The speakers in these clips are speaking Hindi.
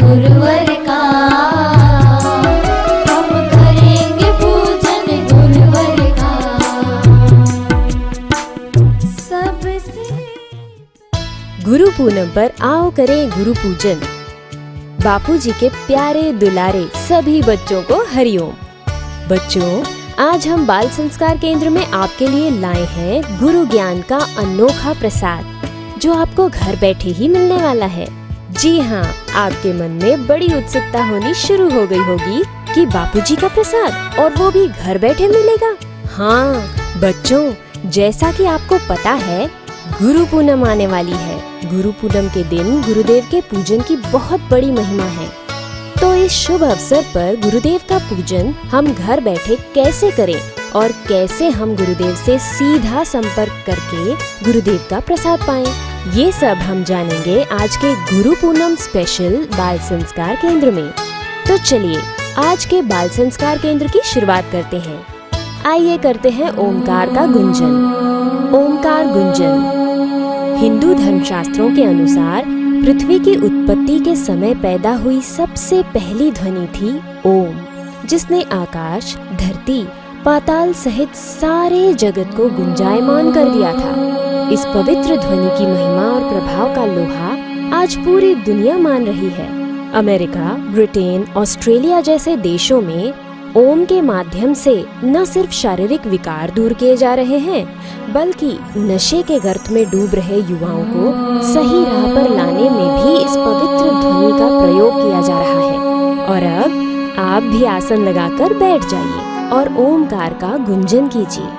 गुरुवर का, हम करेंगे पूजन गुरुवर का। सबसे गुरु पूनम पर आओ करें गुरु पूजन। बापूजी के प्यारे दुलारे सभी बच्चों को हरिओम। बच्चों, आज हम बाल संस्कार केंद्र में आपके लिए लाए हैं गुरु ज्ञान का अनोखा प्रसाद, जो आपको घर बैठे ही मिलने वाला है। जी हाँ, आपके मन में बड़ी उत्सुकता होनी शुरू हो गई होगी कि बापूजी का प्रसाद, और वो भी घर बैठे मिलेगा। हाँ बच्चों, जैसा कि आपको पता है, गुरु पूनम आने वाली है। गुरु पूनम के दिन गुरुदेव के पूजन की बहुत बड़ी महिमा है। तो इस शुभ अवसर पर गुरुदेव का पूजन हम घर बैठे कैसे करें और कैसे हम गुरुदेव से सीधा संपर्क करके गुरुदेव का प्रसाद पाएं, ये सब हम जानेंगे आज के गुरु पूनम स्पेशल बाल संस्कार केंद्र में। तो चलिए आज के बाल संस्कार केंद्र की शुरुआत करते हैं। आइए करते हैं ओमकार का गुंजन। ओमकार गुंजन। हिंदू धर्मशास्त्रों के अनुसार पृथ्वी की उत्पत्ति के समय पैदा हुई सबसे पहली ध्वनि थी ओम, जिसने आकाश, धरती, पाताल सहित सारे जगत को गुंजायमान कर दिया था। इस पवित्र ध्वनि की महिमा और प्रभाव का लोहा आज पूरी दुनिया मान रही है। अमेरिका, ब्रिटेन, ऑस्ट्रेलिया जैसे देशों में ओम के माध्यम से न सिर्फ शारीरिक विकार दूर किए जा रहे हैं, बल्कि नशे के गर्त में डूब रहे युवाओं को सही राह पर लाने में भी इस पवित्र ध्वनि का प्रयोग किया जा रहा है। और अब आप भी आसन लगाकर बैठ जाइए और ओमकार का गुंजन कीजिए।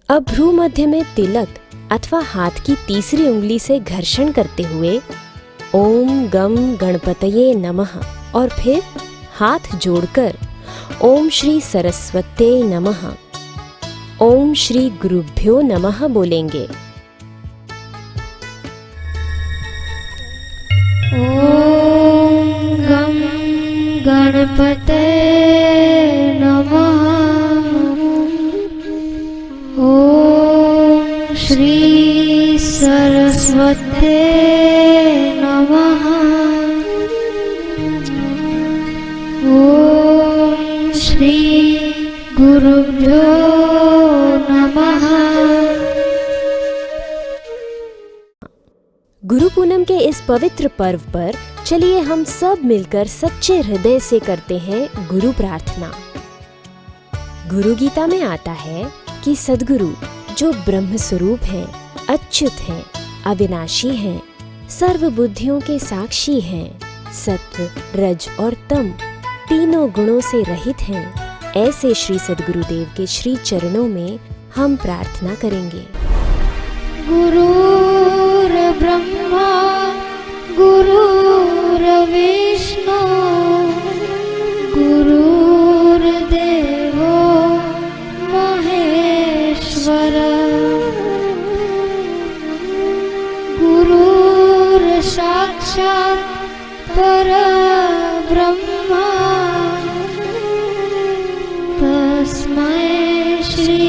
अब भ्रू मध्य में तिलक अथवा हाथ की तीसरी उंगली से घर्षण करते हुए ओम गम गणपतये नमः और फिर हाथ जोड़कर ओम श्री सरस्वते नमः, ओम श्री गुरुभ्यो नमः बोलेंगे। ओम गम गणपते नमः, ओम श्री सरस्वते नमः, ओम श्री गुरुभ्यो नमः। गुरु पूनम के इस पवित्र पर्व पर चलिए हम सब मिलकर सच्चे हृदय से करते हैं गुरु प्रार्थना। गुरु गीता में आता है कि सद्गुरु जो ब्रह्म स्वरूप हैं, अच्युत हैं, अविनाशी हैं, सर्व बुद्धियों के साक्षी हैं, सत्व, रज और तम तीनों गुणों से रहित हैं, ऐसे श्री सद्गुरुदेव के श्री चरणों में हम प्रार्थना करेंगे। गुरुर्ब्रह्मा गुरुर्विष्णु गुरुर्देवो महेश्वर गुरुर्साक्षात् परब्रह्म तस्मै श्री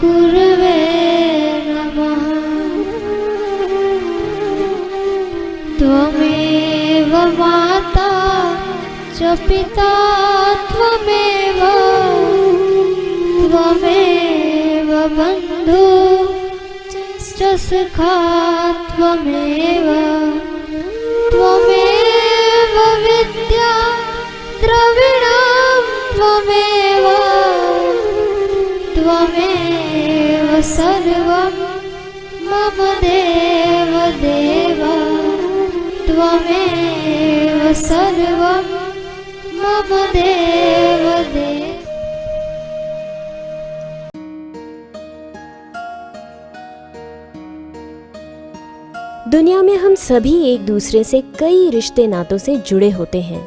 गुरवे नमः। त्वमेव माता च पिता त्वमेव बन्धु च सखा त्वमेव विद्या द्रविणं त्वमेव सर्वं मम देव त्वमेव सर्वं मम देव। दुनिया में हम सभी एक दूसरे से कई रिश्ते नातों से जुड़े होते हैं।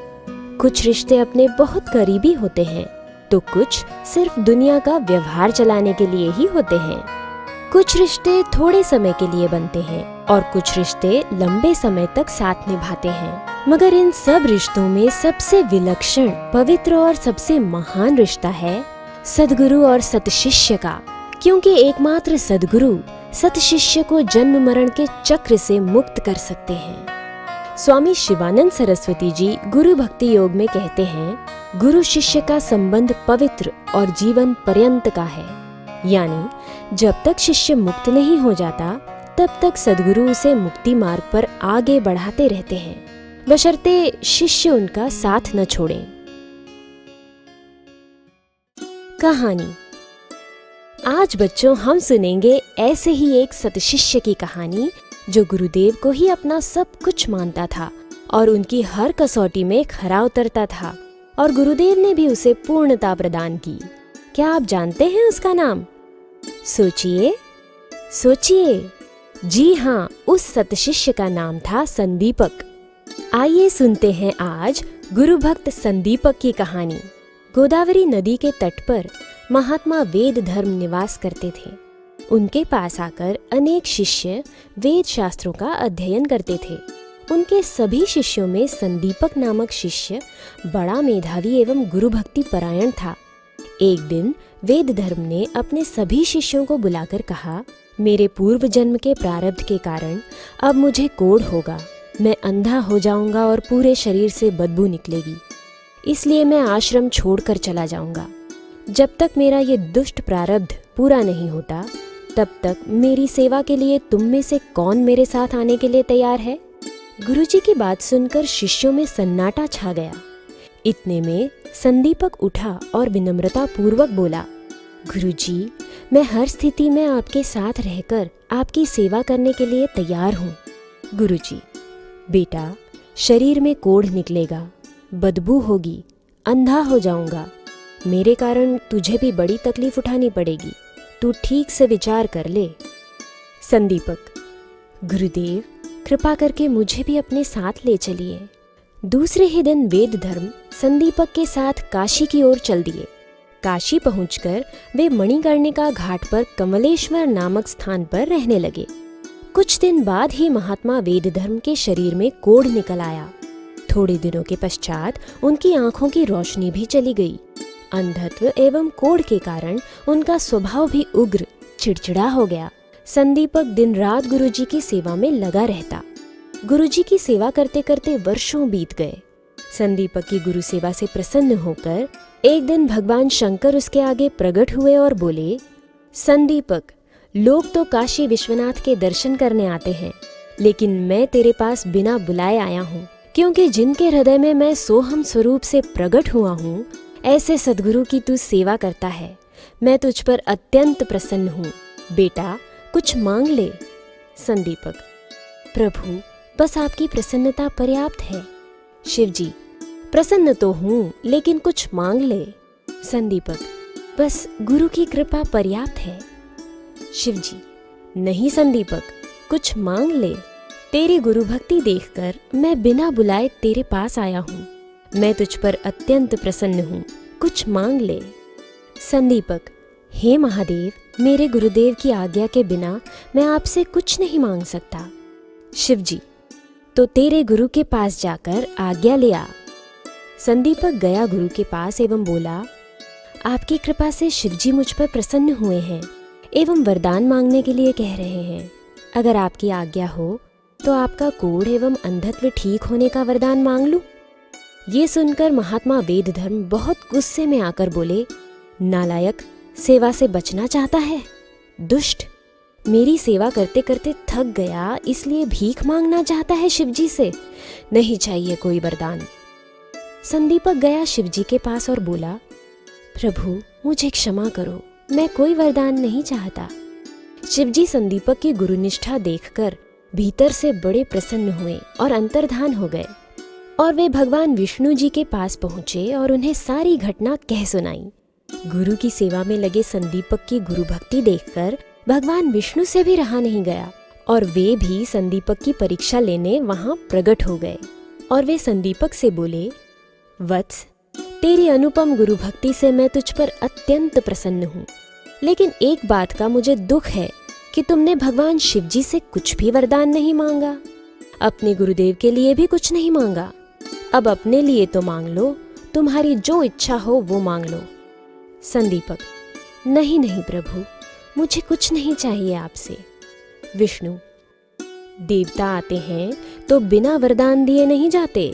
कुछ रिश्ते अपने बहुत करीबी होते हैं तो कुछ सिर्फ दुनिया का व्यवहार चलाने के लिए ही होते हैं। कुछ रिश्ते थोड़े समय के लिए बनते हैं और कुछ रिश्ते लंबे समय तक साथ निभाते हैं। मगर इन सब रिश्तों में सबसे विलक्षण, पवित्र और सबसे महान रिश्ता है सद्गुरु और सतशिष्य का, क्योंकि एकमात्र सद्गुरु सतशिष्य को जन्म मरण के चक्र से मुक्त कर सकते हैं। स्वामी शिवानंद सरस्वती जी गुरु भक्ति योग में कहते हैं, गुरु शिष्य का संबंध पवित्र और जीवन पर्यंत का है, यानी जब तक शिष्य मुक्त नहीं हो जाता तब तक सद्गुरु उसे मुक्ति मार्ग पर आगे बढ़ाते रहते हैं, बशर्ते शिष्य उनका साथ न छोड़ें। कहानी। आज बच्चों हम सुनेंगे ऐसे ही एक सतशिष्य की कहानी जो गुरुदेव को ही अपना सब कुछ मानता था और उनकी हर कसौटी में खरा उतरता था और गुरुदेव ने भी उसे पूर्णता प्रदान की। क्या आप जानते हैं उसका नाम? सोचिए सोचिए। जी हाँ, उस सतशिष्य का नाम था संदीपक। आइए सुनते हैं आज गुरु भक्त संदीपक की कहानी। गोदावरी नदी के तट पर महात्मा वेद धर्म निवास करते थे। उनके पास आकर अनेक शिष्य वेद शास्त्रों का अध्ययन करते थे। उनके सभी शिष्यों में संदीपक नामक शिष्य बड़ा मेधावी एवं गुरु भक्ति परायण था। एक दिन वेद धर्म ने अपने सभी शिष्यों को बुलाकर कहा, मेरे पूर्व जन्म के प्रारब्ध के कारण अब मुझे कोढ़ होगा, मैं अंधा हो जाऊंगा और पूरे शरीर से बदबू निकलेगी, इसलिए मैं आश्रम छोड़कर चला जाऊंगा। जब तक मेरा ये दुष्ट प्रारब्ध पूरा नहीं होता तब तक मेरी सेवा के लिए तुम में से कौन मेरे साथ आने के लिए तैयार है? गुरुजी की बात सुनकर शिष्यों में सन्नाटा छा गया। इतने में संदीपक उठा और विनम्रता पूर्वक बोला, गुरुजी, मैं हर स्थिति में आपके साथ रहकर आपकी सेवा करने के लिए तैयार हूँ। गुरुजी, बेटा, शरीर में कोढ़ निकलेगा, बदबू होगी, अंधा हो जाऊंगा, मेरे कारण तुझे भी बड़ी तकलीफ उठानी पड़ेगी, तू ठीक से विचार कर ले। संदीपक, गुरुदेव, कृपा करके मुझे भी अपने साथ ले चलिए। दूसरे ही दिन वेद धर्म संदीपक के साथ काशी की ओर चल दिए। काशी पहुंचकर वे मणिकर्णिका घाट पर कमलेश्वर नामक स्थान पर रहने लगे। कुछ दिन बाद ही महात्मा वेद धर्म के शरीर में कोढ़ निकल आया। थोड़े दिनों के पश्चात उनकी आंखों की रोशनी भी चली गई। अंधत्व एवं कोढ़ के कारण उनका स्वभाव भी उग्र, चिड़चिड़ा हो गया। संदीपक दिन रात गुरुजी की सेवा में लगा रहता। गुरुजी की सेवा करते करते वर्षों बीत गए। संदीपक की गुरु सेवा से प्रसन्न होकर एक दिन भगवान शंकर उसके आगे प्रकट हुए और बोले, संदीपक, लोग तो काशी विश्वनाथ के दर्शन करने आते हैं, लेकिन मैं तेरे पास बिना बुलाए आया हूँ, क्योंकि जिनके हृदय में मैं सोहम स्वरूप से प्रकट हुआ हूँ, ऐसे सद्गुरु की तू सेवा करता है। मैं तुझ पर अत्यंत प्रसन्न हूँ। बेटा कुछ मांग ले। संदीपक, प्रभु बस आपकी प्रसन्नता पर्याप्त है। शिवजी, प्रसन्न तो हूँ लेकिन कुछ मांग ले। संदीपक, बस गुरु की कृपा पर्याप्त है। शिवजी, नहीं संदीपक, कुछ मांग ले। तेरी गुरु भक्ति देखकर मैं बिना बुलाए तेरे पास आया हूँ। मैं तुझ पर अत्यंत प्रसन्न हूँ, कुछ मांग ले। संदीपक, हे महादेव, मेरे गुरुदेव की आज्ञा के बिना मैं आपसे कुछ नहीं मांग सकता। शिवजी, तो तेरे गुरु के पास जाकर आज्ञा ले आ। संदीपक गया गुरु के पास एवं बोला, आपकी कृपा से शिवजी मुझ पर प्रसन्न हुए हैं एवं वरदान मांगने के लिए कह रहे हैं। अगर आपकी आज्ञा हो तो आपका कोढ़ एवं अंधत्व ठीक होने का वरदान मांग लूं। ये सुनकर महात्मा वेदधर्म बहुत गुस्से में आकर बोले, नालायक, सेवा से बचना चाहता है? दुष्ट, मेरी सेवा करते करते थक गया इसलिए भीख मांगना चाहता है शिवजी से? नहीं चाहिए कोई वरदान। संदीपक गया शिवजी के पास और बोला, प्रभु मुझे क्षमा करो, मैं कोई वरदान नहीं चाहता। शिवजी संदीपक की गुरुनिष्ठा देखकर भीतर से बड़े प्रसन्न हुए और अंतर्धान हो गए और वे भगवान विष्णु जी के पास पहुंचे और उन्हें सारी घटना कह सुनाई। गुरु की सेवा में लगे संदीपक की गुरु भक्ति देखकर भगवान विष्णु से भी रहा नहीं गया और वे भी संदीपक की परीक्षा लेने वहां प्रकट हो गए और वे संदीपक से बोले, वत्स, तेरी अनुपम गुरु भक्ति से मैं तुझ पर अत्यंत प्रसन्न हूँ, लेकिन एक बात का मुझे दुख है कि तुमने भगवान शिवजी से कुछ भी वरदान नहीं मांगा, अपने गुरुदेव के लिए भी कुछ नहीं मांगा। अब अपने लिए तो मांग लो, तुम्हारी जो इच्छा हो वो मांग लो। संदीपक, नहीं नहीं प्रभु, मुझे कुछ नहीं चाहिए आपसे। विष्णु, देवता आते हैं तो बिना वरदान दिए नहीं जाते,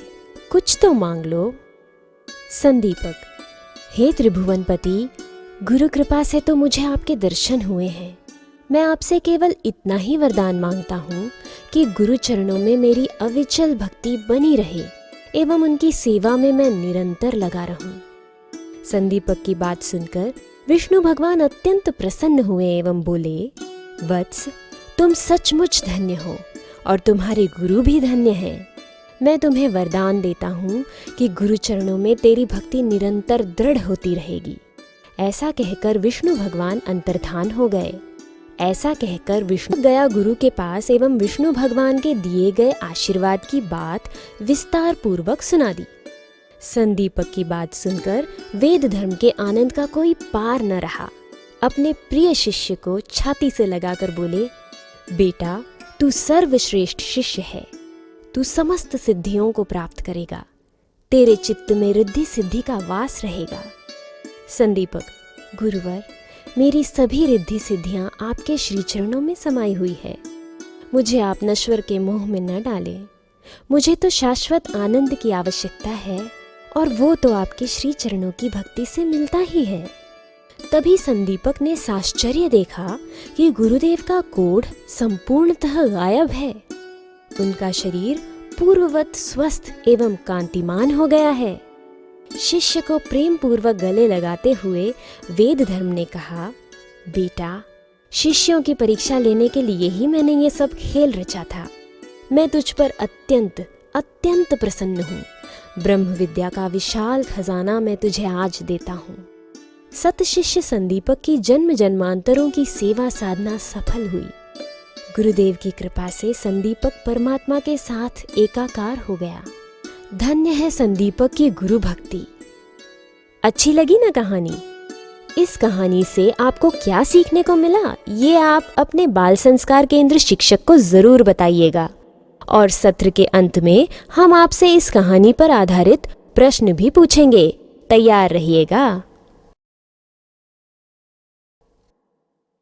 कुछ तो मांग लो। संदीपक, हे त्रिभुवनपति, गुरु कृपा से तो मुझे आपके दर्शन हुए हैं। मैं आपसे केवल इतना ही वरदान मांगता हूँ कि गुरु चरणों में मेरी अविचल भक्ति बनी रहे एवं उनकी सेवा में मैं निरंतर लगा रहूं। संदीपक की बात सुनकर विष्णु भगवान अत्यंत प्रसन्न हुए एवं बोले, वत्स, तुम सचमुच धन्य हो और तुम्हारे गुरु भी धन्य हैं। मैं तुम्हें वरदान देता हूँ कि गुरु चरणों में तेरी भक्ति निरंतर दृढ़ होती रहेगी। ऐसा कहकर विष्णु भगवान अंतर्धान हो गए। ऐसा कहकर विष्णु गया गुरु के पास एवं विष्णु भगवान के दिए गए आशीर्वाद की बात विस्तार पूर्वक सुना दी। संदीपक की बात सुनकर वेद धर्म के आनंद का कोई पार न रहा। अपने प्रिय शिष्य को छाती से लगाकर बोले, बेटा, तू सर्वश्रेष्ठ शिष्य है, तू समस्त सिद्धियों को प्राप्त करेगा, तेरे चित्त में रिद्धि सिद्धि का वास रहेगा। संदीपक, गुरुवर, मेरी सभी रिद्धि सिद्धियां आपके श्री चरणों में समाई हुई है। मुझे आप नश्वर के मोह में न डालें। मुझे तो शाश्वत आनंद की आवश्यकता है और वो तो आपके श्री चरणों की भक्ति से मिलता ही है। तभी संदीपक ने साश्चर्य देखा कि गुरुदेव का कोढ़ संपूर्णतः गायब है। उनका शरीर पूर्ववत स्वस्थ एवं कांतिमान हो गया है। शिष्य को प्रेम पूर्वक गले लगाते हुए वेद धर्म ने कहा, बेटा, शिष्यों की परीक्षा लेने के लिए ही मैंने ये सब खेल रचा था। मैं तुझ पर अत्यंत अत्यंत प्रसन्न हूँ। ब्रह्म विद्या का विशाल खजाना मैं तुझे आज देता हूँ। सत शिष्य संदीपक की जन्म जन्मांतरों की सेवा साधना सफल हुई। गुरुदेव की कृपा से संदीपक परमात्मा के साथ एकाकार हो गया। धन्य है संदीपक की गुरु भक्ति। अच्छी लगी ना कहानी? इस कहानी से आपको क्या सीखने को मिला, ये आप अपने बाल संस्कार केंद्र शिक्षक को जरूर बताइएगा। और सत्र के अंत में हम आपसे इस कहानी पर आधारित प्रश्न भी पूछेंगे। तैयार रहिएगा।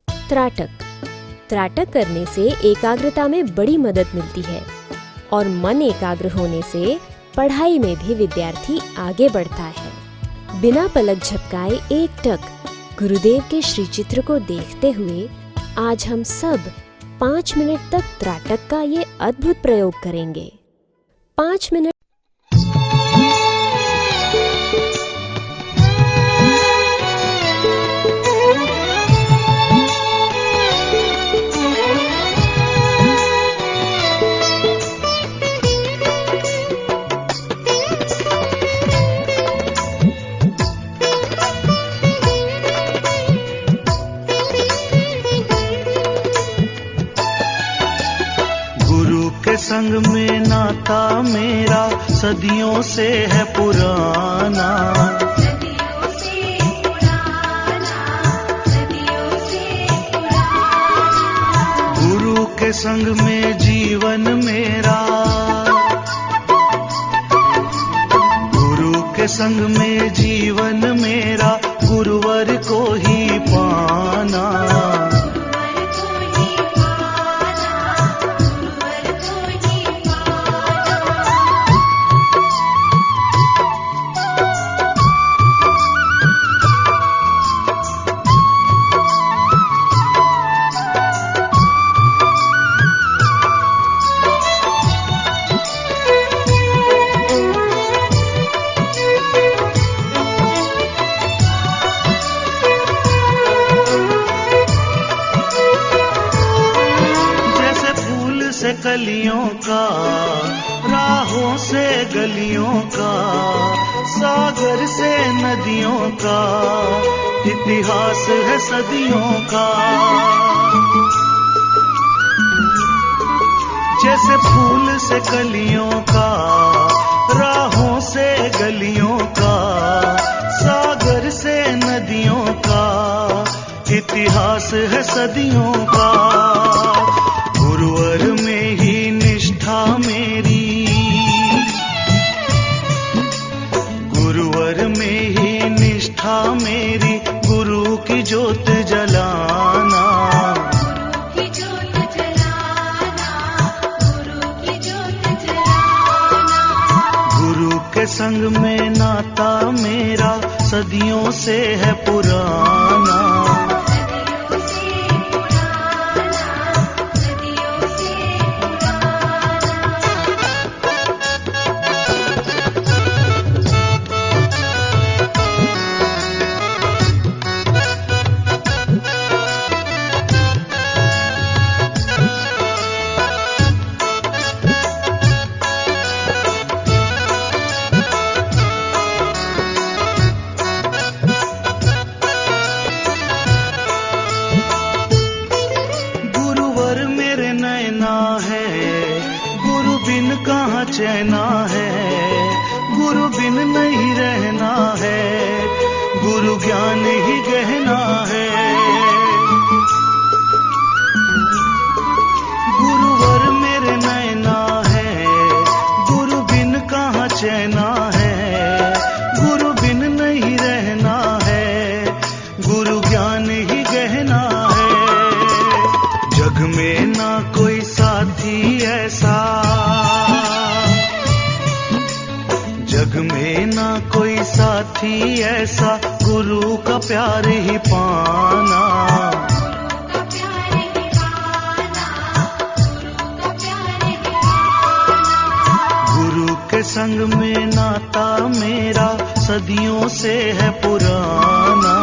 त्राटक। त्राटक करने से एकाग्रता में बड़ी मदद मिलती है और मन एकाग्र होने से पढ़ाई में भी विद्यार्थी आगे बढ़ता है। बिना पलक झपकाए एकटक गुरुदेव के श्री चित्र को देखते हुए आज हम सब 5 मिनट तक त्राटक का ये अद्भुत प्रयोग करेंगे। 5 मिनट। के संग में नाता मेरा सदियों से है पुराना। सदियों से पुराना, सदियों से पुराना। गुरु के संग में जीवन मेरा, गुरु के संग में जीवन मेरा गुरुवर को ही पाना। गुरुवर को ही पाना, गुरुवर को ही पाना। जैसे फूल से कलियों का, राहों से गलियों का, सागर से नदियों का, इतिहास है सदियों का। जैसे फूल से कलियों का, राहों से गलियों का, सागर से नदियों का, इतिहास है सदियों का। गुरुवर में ही निष्ठा मेरी, गुरुवर में ही निष्ठा मेरी, गुरु की ज्योत जलाना। गुरु की ज्योत जलाना, गुरु की ज्योत जलाना। गुरु के संग में नाता मेरा सदियों से है पुराना। सदियों से पुराना, सदियों से पुराना। गुरुवर मेरे नैना है, गुरु बिन कहाँ चैना है, गुरु बिन नहीं रहना है, गुरु ज्ञान ही गहना है। गुरुवर मेरे नैना है, गुरु बिन कहाँ चैना है, गुरु बिन नहीं रहना है, गुरु ज्ञान ही गहना है। जग में ना कोई साथी ऐसा, जग में ना कोई साथी ऐसा, गुरु का प्यार ही पाना। गुरु का प्यार ही पाना, गुरु का प्यार ही पाना। गुरु के संग में नाता मेरा सदियों से है पुराना।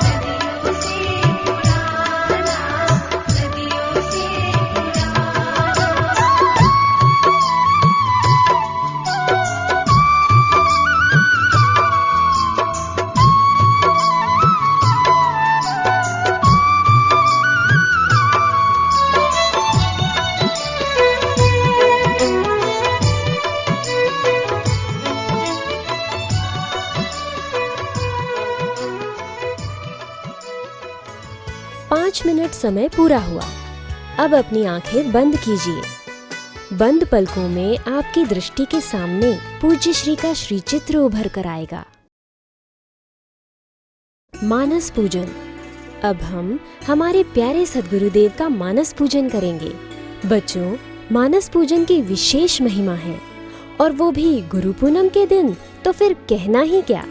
सदियों से पुराना, सदियों से पुराना। पाँच मिनट समय पूरा हुआ। अब अपनी आंखें बंद कीजिए। बंद पलकों में आपकी दृष्टि के सामने पूज्य श्री का श्री चित्र उभर कर आएगा। मानस पूजन। अब हम हमारे प्यारे सद्गुरुदेव का मानस पूजन करेंगे। बच्चों, मानस पूजन की विशेष महिमा है, और वो भी गुरु पूनम के दिन, तो फिर कहना ही क्या।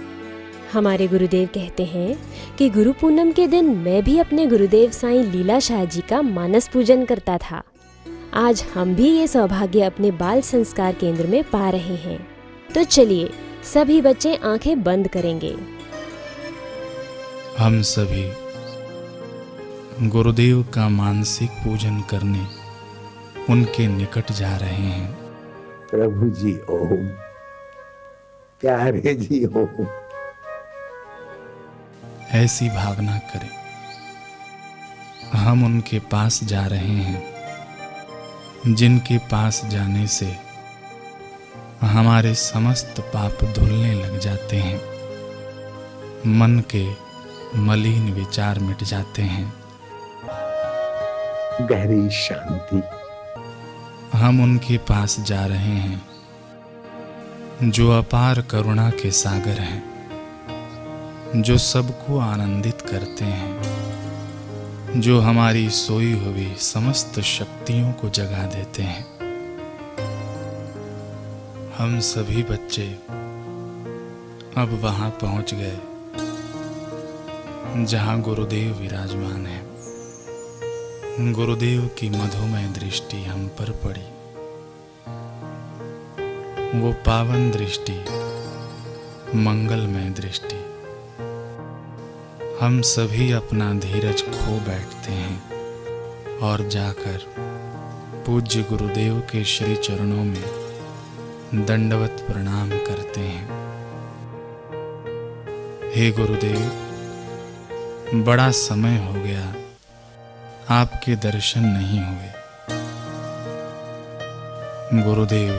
हमारे गुरुदेव कहते हैं कि गुरु पूनम के दिन मैं भी अपने गुरुदेव साईं लीलाशाह जी का मानस पूजन करता था। आज हम भी ये सौभाग्य अपने बाल संस्कार केंद्र में पा रहे हैं। तो चलिए सभी बच्चे आंखें बंद करेंगे। हम सभी गुरुदेव का मानसिक पूजन करने उनके निकट जा रहे हैं। प्रभु जी ओम, प्यारे जी ओम। ऐसी भावना करें हम उनके पास जा रहे हैं, जिनके पास जाने से हमारे समस्त पाप धुलने लग जाते हैं, मन के मलिन विचार मिट जाते हैं। गहरी शांति। हम उनके पास जा रहे हैं जो अपार करुणा के सागर हैं, जो सबको आनंदित करते हैं, जो हमारी सोई हुई समस्त शक्तियों को जगा देते हैं। हम सभी बच्चे अब वहां पहुंच गए जहां गुरुदेव विराजमान है। गुरुदेव की मधुमय दृष्टि हम पर पड़ी, वो पावन दृष्टि, मंगलमय दृष्टि। हम सभी अपना धीरज खो बैठते हैं और जाकर पूज्य गुरुदेव के श्री चरणों में दंडवत प्रणाम करते हैं। हे गुरुदेव, बड़ा समय हो गया आपके दर्शन नहीं हुए। गुरुदेव,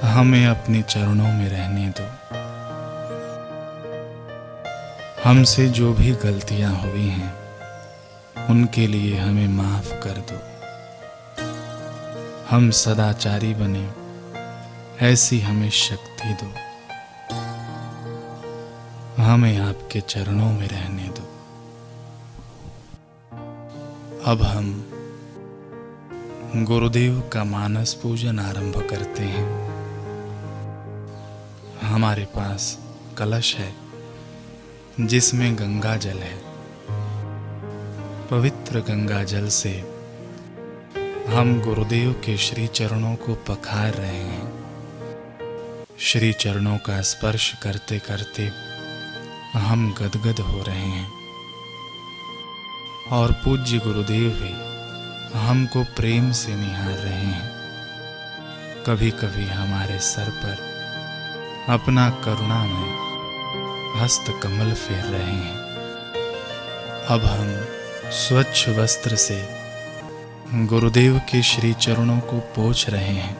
हमें अपने चरणों में रहने दो। हमसे जो भी गलतियां हुई हैं उनके लिए हमें माफ कर दो। हम सदाचारी बने, ऐसी हमें शक्ति दो। हमें आपके चरणों में रहने दो। अब हम गुरुदेव का मानस पूजन आरंभ करते हैं। हमारे पास कलश है जिसमें गंगा जल है। पवित्र गंगा जल से हम गुरुदेव के श्री चरणों को पखार रहे हैं। श्री चरणों का स्पर्श करते करते हम गदगद हो रहे हैं और पूज्य गुरुदेव भी हमको प्रेम से निहार रहे हैं। कभी कभी हमारे सर पर अपना करुणा में हस्त कमल फेर रहे हैं। अब हम स्वच्छ वस्त्र से गुरुदेव के श्री चरणों को पोंछ रहे हैं।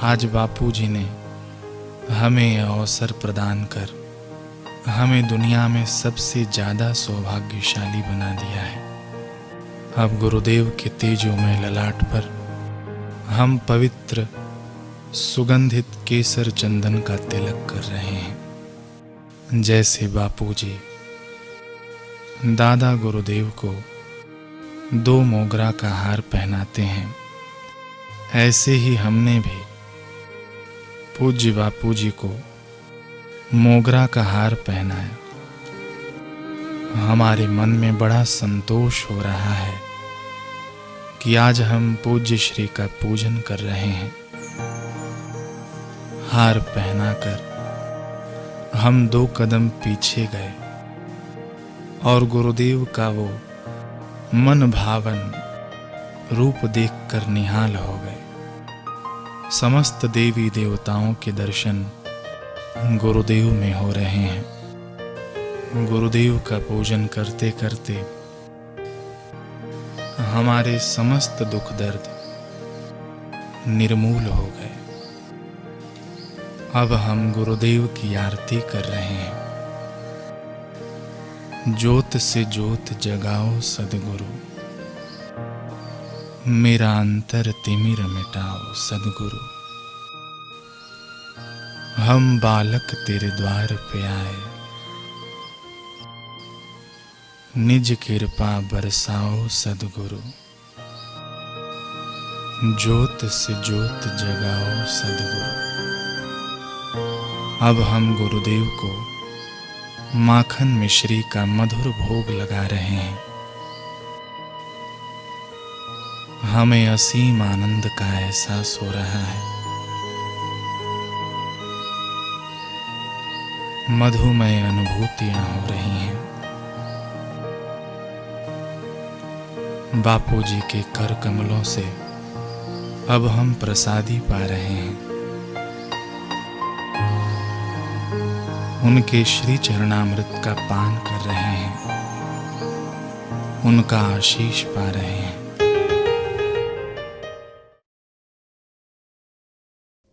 आज बापू जी ने हमें यह अवसर प्रदान कर हमें दुनिया में सबसे ज्यादा सौभाग्यशाली बना दिया है। अब गुरुदेव के तेजोमय ललाट पर हम पवित्र सुगंधित केसर चंदन का तिलक कर रहे हैं। जैसे बापूजी दादा गुरुदेव को 2 मोगरा का हार पहनाते हैं, ऐसे ही हमने भी पूज्य बापूजी को मोगरा का हार पहनाया। हमारे मन में बड़ा संतोष हो रहा है कि आज हम पूज्य श्री का पूजन कर रहे हैं। हार पहनाकर हम 2 कदम पीछे गए और गुरुदेव का वो मन भावन रूप देखकर निहाल हो गए। समस्त देवी देवताओं के दर्शन गुरुदेव में हो रहे हैं। गुरुदेव का पूजन करते करते हमारे समस्त दुख दर्द निर्मूल हो गए। अब हम गुरुदेव की आरती कर रहे हैं। ज्योत से ज्योत जगाओ सद्गुरु, मेरा अंतर तिमिर मिटाओ सद्गुरु। हम बालक तेरे द्वार पे आए, निज कृपा बरसाओ सद्गुरु। ज्योत से ज्योत जगाओ सद्गुरु। अब हम गुरुदेव को माखन मिश्री का मधुर भोग लगा रहे हैं। हमें असीम आनंद का एहसास हो रहा है। मधुमय अनुभूतियां हो रही हैं। बापूजी के कर कमलों से अब हम प्रसादी पा रहे हैं। उनके श्री चरणामृत का पान कर रहे हैं। उनका आशीष पा रहे हैं।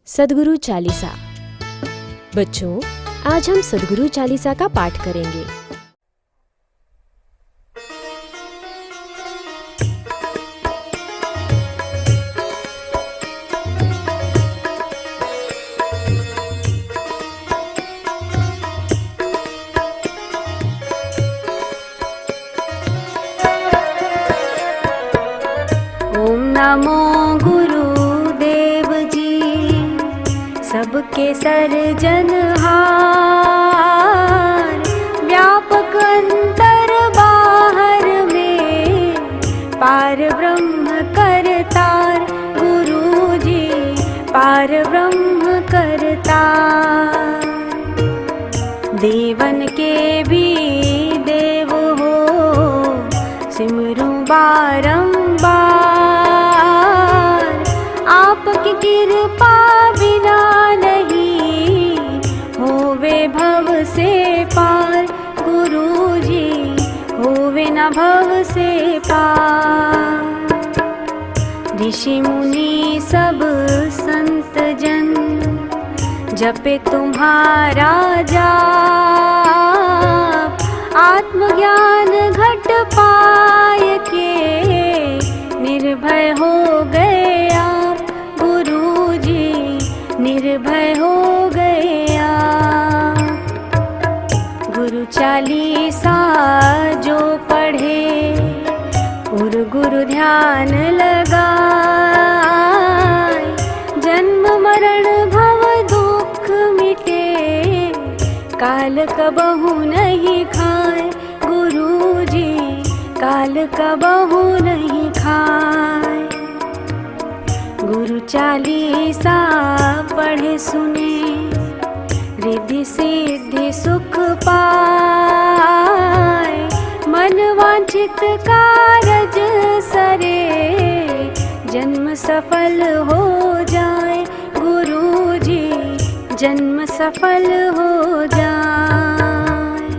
सद्गुरु चालीसा। बच्चों, आज हम सद्गुरु चालीसा का पाठ करेंगे। ओम नमो गुरुदेव जी, सबके सर्जनहार, व्यापक अंतर बाहर में पार ब्रह्म करतार। गुरु जी पार ब्रह्म करतार, देवन के भी देव हो, सिमरू बारंबार। आपकी कृपा बिना नहीं होवे भव से पार। गुरु जी होवे न भव से पार। ऋषि मुनि सब संत जन जपे तुम्हारा जाप। आत्मज्ञान घट पाय के निर्भय हो गए आप। गुरु जी निर्भय हो गए आप। गुरु चालीसा जो पढ़े और गुरु ध्यान लगाए, जन्म मरण भव दुख मिटे, काल कबहु नहीं खाए। गुरु जी काल कबहु नहीं खाए। गुरु चालीसा पढ़े सुने, रिद्धि सिद्धि सुख पाए। मन वांछित कारज सरे, जन्म सफल हो जाए। गुरु जी जन्म सफल हो जाए।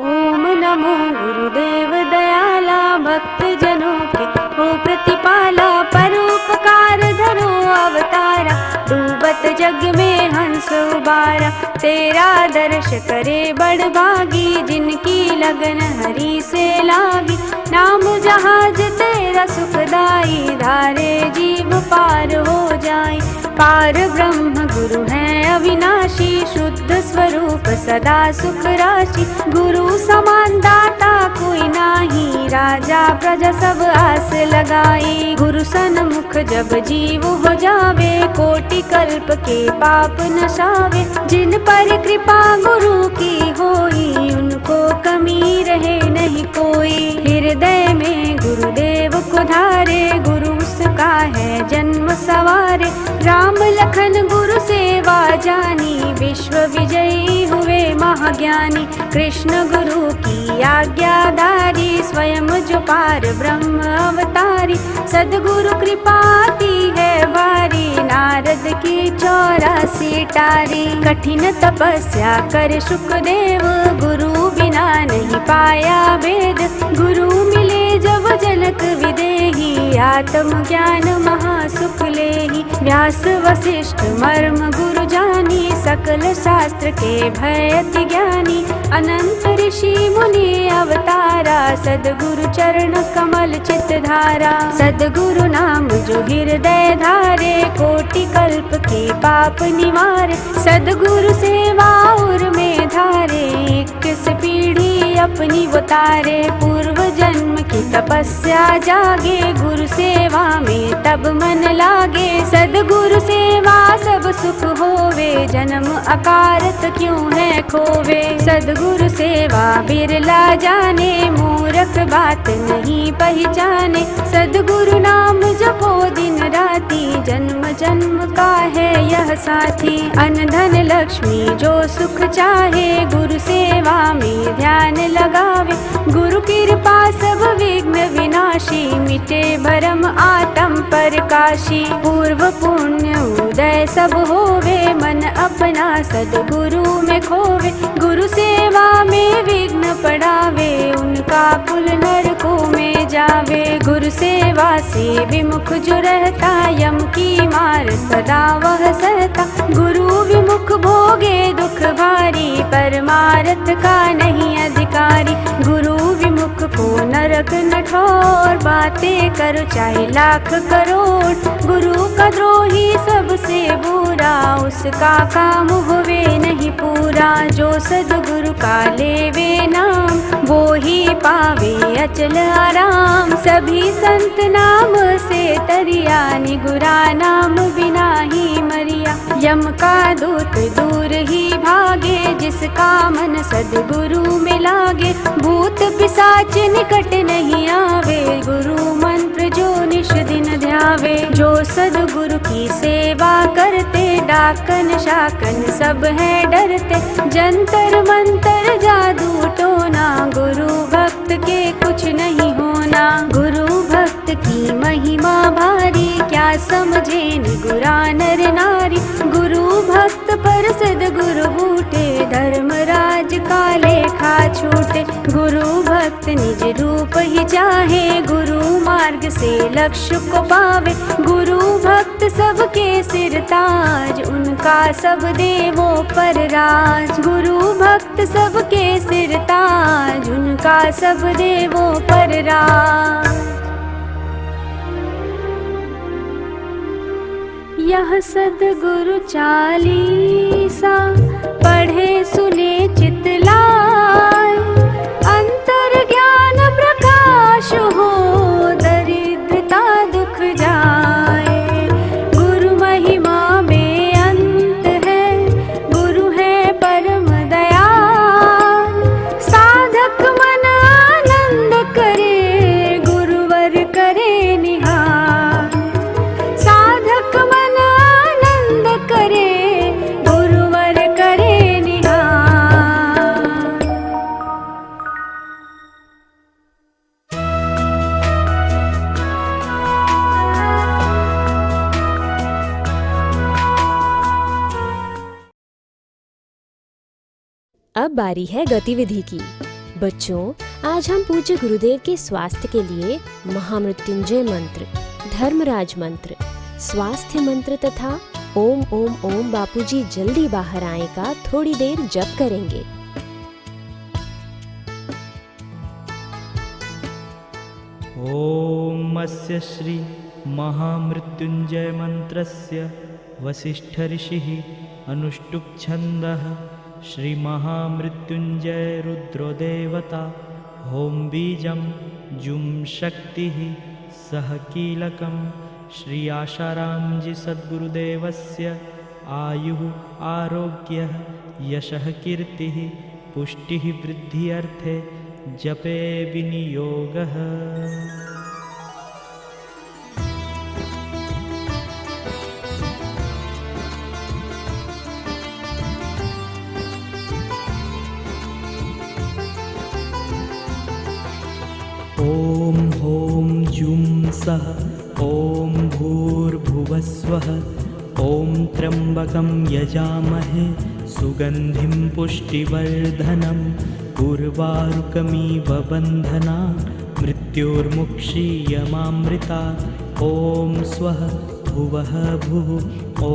ओम नमो गुरुदेव दयाला, भक्त जनों के हो प्रतिपाला। परोपकार धरो अवतारा, डूबत जग में हंस उबारा। तेरा दर्श करे बड़भागी, जिनकी लगन हरि से लागी। नाम जहाज तेरा सुखदाई, धारे जीव पार हो जाए। पार ब्रह्म गुरु है अविनाशी, शुद्ध स्वरूप सदा सुख राशि। गुरु समान दाता कोई नाही, राजा प्रजा सब आस लगाई। गुरु सन्मुख जब जीव हो जावे, कोटि कल्प के पाप नशावे। जिन पर कृपा गुरु की होई, उनको कमी रहे नहीं कोई। हृदय में गुरुदेव को धारे, गुरु उसका है जन्म सवारे। राम लखन गुरु सेवा जानी, विश्व विजयी हुए महाज्ञानी। कृष्ण गुरु की आज्ञाधारी, स्वयं जो पार ब्रह्म अवतारी। सद्गुरु कृपाती है भारी, नारद की 84 टारी। कठिन तपस्या कर सुखदेव, गुरु बिना नहीं पाया वेद। गुरु मिले जब जनक विदेही, आत्म ज्ञान महासुख लेही। व्यास वशिष्ठ मर्म गुरु जानी, सकल शास्त्र के भय अति ज्ञानी। अनंत ऋषि मुनि अवतारा, सद्गुरु चरण कमल चित धारा। सद्गुरु नाम जो हृदय धारे, कोटि कल्प के पाप निवारे। सद्गुरु सेवा और में धारे, 21 पीढ़ी अपनी उतारे। पूर्व जन्म की तपस्या जागे, गुरु सेवा में तब मन लागे। सद्गुरु सेवा सब सुख होवे, जन्म अकारत क्यों है खोवे। सद्गुरु सेवा बिरला जाने, मूर्ख बात नहीं पहचाने। सद्गुरु नाम जपो दिन राती, जन्म जन्म का है यह साथी। अन्न धन लक्ष्मी जो सुख चाहे, गुरु सेवा में ध्यान लगावे। गुरु कृपा सब विघ्न विनाशी, मिटे भरम आत्म प्रकाशी। पूर्व पुण्य उदय सब होवे, मन अपना सदगुरु में खोवे। गुरु सेवा में विघ्न पड़ावे, उनका कुल नरकों में जावे। गुरु सेवा से विमुख जो रहता, यम की मार सदा वह सहता। गुरु विमुख भोगे दुख भारी, परमार्थ का नहीं अधिकारी। गुरु विमुख को नरक नठौर, बातें करो चाहे लाख करोड़। गुरु का द्रोही सबसे बुरा, उसका काम होवे नहीं पूरा। जो सद्गुरु का लेवे नाम, वो ही पावे अचल आराम। सभी संत नाम से तरिया, निगुरा नाम बिना ही मरिया। यम का दूत दूर ही भागे, जिसका मन सद्गुरु में लागे। भूत पिशाच निकट नहीं आवे, गुरु मंत्र जो निश दिन ध्यावे। जो सद्गुरु की सेवा करते, डाकन शाकन सब है डरते। जंतर मंतर जादू टोना, गुरु भक्त के कुछ नहीं होना। गुरु भक्त की महिमा भारी, क्या समझे निगुरा नर नारी। गुरु भक्त पर सद्गुरु बूटे, धर्मराज का लेखा छूटे। गुरु भक्त निज रूप ही चाहे, गुरु मार्ग से लक्ष्य को पावे। गुरु भक्त सबके सिर ताज, उनका सब देवों पर राज। गुरु भक्त सबके सिर ताज, उनका सब देवों पर राज। यह सद्गुरु चालीसा, पढ़े सुने चितलाए। अंतर ज्ञान प्रकाश हो, दरिद्रता दुख जाए। गुरु महिमा में अंत है, गुरु है परम दयाल। साधक मन आनंद करे, गुरुवर करे निहाल। साधक मन आनंद करे, गुरुवर करे निहाल। अब बारी है गतिविधि की। बच्चों, आज हम पूज्य गुरुदेव के स्वास्थ्य के लिए महामृत्युंजय मंत्र, धर्मराज मंत्र, स्वास्थ्य मंत्र तथा ओम ओम ओम बापूजी जल्दी बाहर आए का थोड़ी देर जप करेंगे। ॐ अस्य श्री महामृत्युञ्जय मन्त्रस्य वसिष्ठ ऋषिः अनुष्टुप् छन्दः श्री महामृत्युञ्जय रुद्रो देवता। होम बीजं जुं शक्तिः सह कीलकं श्री आशाराम जी सद्गुरुदेवस्य आयुः आरोग्यः यशः कीर्तिः पुष्टिः वृद्ध्यर्थे जपे विनियोगः। ॐ हों जुं सः ॐ भूर्भुवस्वः। ॐ त्र्यम्बकं यजामहे सुगन्धिं पुष्टिवर्धनम्। उर्वारुकमिव बन्धनात् मृत्योर्मुक्षीयमामृतात्। ॐ स्वः भुवः भुः। ॐ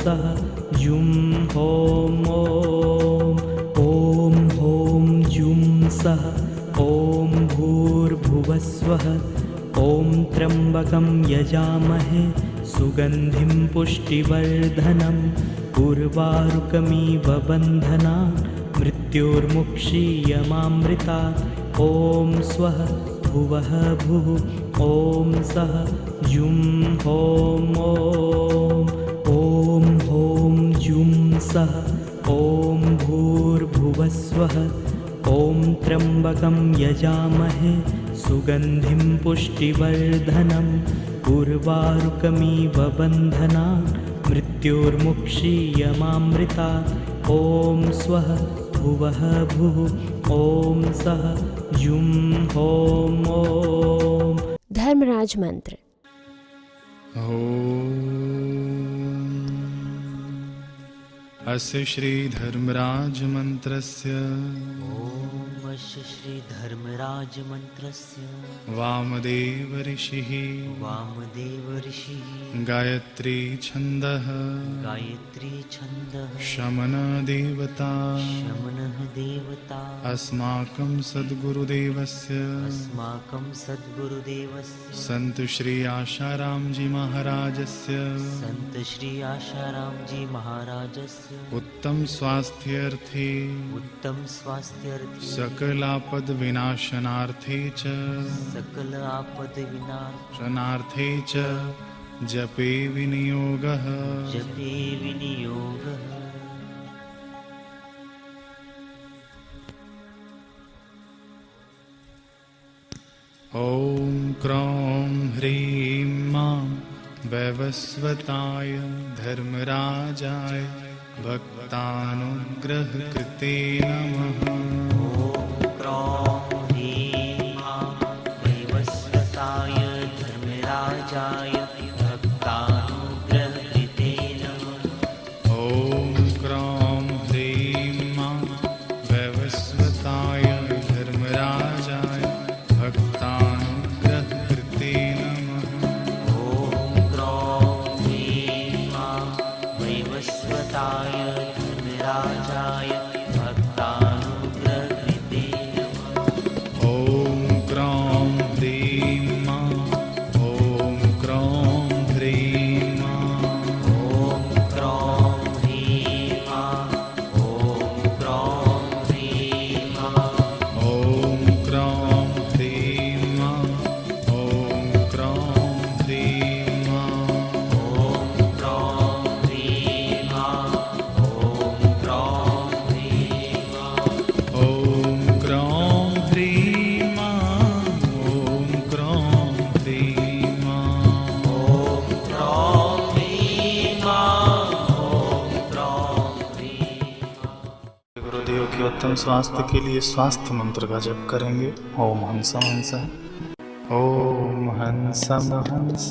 सः जुं हों ॐ हों जुं सः ॐ भूर्भुवस्वः। ॐ त्र्यम्बकं यजामहे सुगन्धिं पुष्टिवर्धनम्। उर्वारुकमिव बन्धनात् मृत्योर्मुक्षीयमामृतात्। ॐ स्वः भुवः भुः। ॐ सः जुं हों ॐ हों जुं सः ॐ भूर्भुवस्वः। ॐ त्र्यम्बकं यजामहे सुगन्धिं पुष्टिवर्धनम्। उर्वारुकमिव बन्धनात् मृत्योर्मुक्षीयमामृतात्। ॐ स्वः भुवः भुः। ॐ सः जुं हों धर्मराज मंत्र। ओम अस्य श्रीधर्मराज मन्त्रस्य ॐ अस्य श्रीधर्मराज मन्त्रस्य वामदेव ऋषिः वामदेव ऋषिः गायत्री छन्दः गायत्री छन्दः शमनदेवता शमनः देवता अस्माकं सद्गुरुदेवस्य अस्माकं सद्गुरुदेवस्य संत श्री आशाराम जी महाराजस्य संत श्री आशाराम जी महाराजस्य उत्तम स्वास्थ्यर्थे उत्तम स्वास्थ्यर्थे सकलापद विनाशनार्थे च सकल आपद शनार्थे च जपे विनियोगः जपे विनियोगः। ॐ क्रौं ह्रीं मां वैवस्वताय धर्मराजाय भक्तानुग्रहकृते नमः। ॐ क्रौं ह्रीं मां वैवस्वताय धर्मराजाय भक्तानुग्रहकृते नमः। ॐ क्रौं ह्रीं मां वैवस्वताय धर्मराजाय भक्तानुग्रहकृते नमः। ॐ क्रौं ह्रीं मां वैवस्वताय धर्मराजाय भक्तानुग्रहकृते नमः। ॐ क्रौं ह्रीं मां ॐ क्रौं ह्रीं मां ॐ क्रौं ह्रीं मां ॐ क्रौं ह्रीं मां ॐ क्रौं ह्रीं मां ॐ क्रौं ह्रीं मां ॐ क्रौं ह्रीं मां ॐ क्रौं ह्रीं मां ॐ क्रौं ह्रीं मां ॐ क्रौं ह्रीं मां ॐ क्रौं ह्रीं मां ॐ क्रौं ह्रीं मां। गुरुदेव के उत्तम स्वास्थ्य के लिए स्वास्थ्य मंत्र का जप करेंगे। ओम हंसम हंस ओम हंसम हंस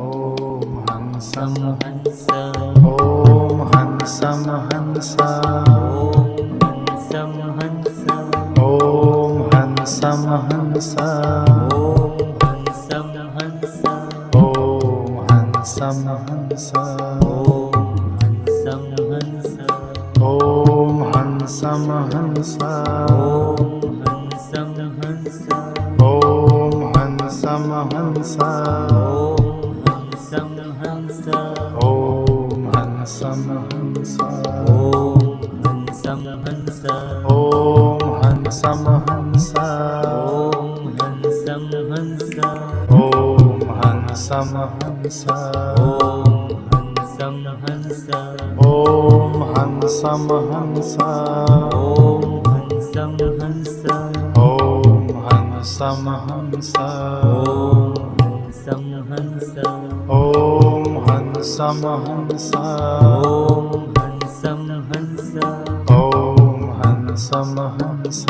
ओम हंसम हंस ओम हंसम हंस हंसं हंस ओम हंसम हंस हंसं हंस ओम हंसम हंस हंसं हंस ओम हंसम हंस हंसं हंस ओम हंसम हंस हंसं हंस ओम हंसम हंस हंसं हंस ओम हंसम हंस हंसं हंस ओम हंसम हंस हंसं हंस ओम हंसम हंस हंसं हंस ओम हंसम हंस हंसं हंस ओम हंसम हंस हंसं हंस ओम हंसम हंस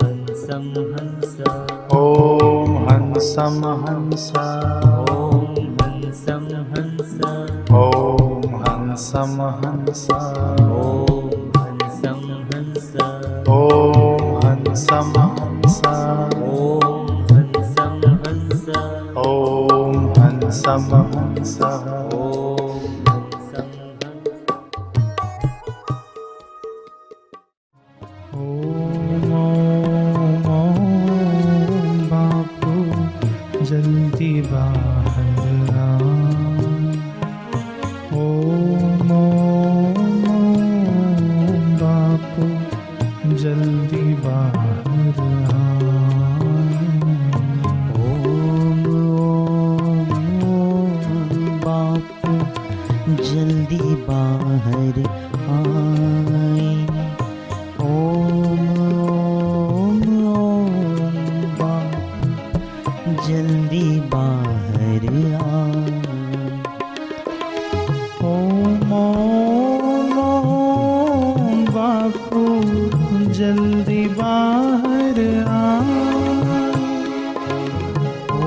हंसं हंस ओम हंसम हंस हंसं हंस ओम हंसम हंस हंसं हंस ओम हंसम हंस हंसं हंस ओम हंसम हंस बापू जल्दी बाहर आ ओम बापू जल्दी बाहर आ ओम बापू जल्दी बाहर आए। ओम बापू जल्दी बाहर आए। ओम बापू जल्दी बाहर आ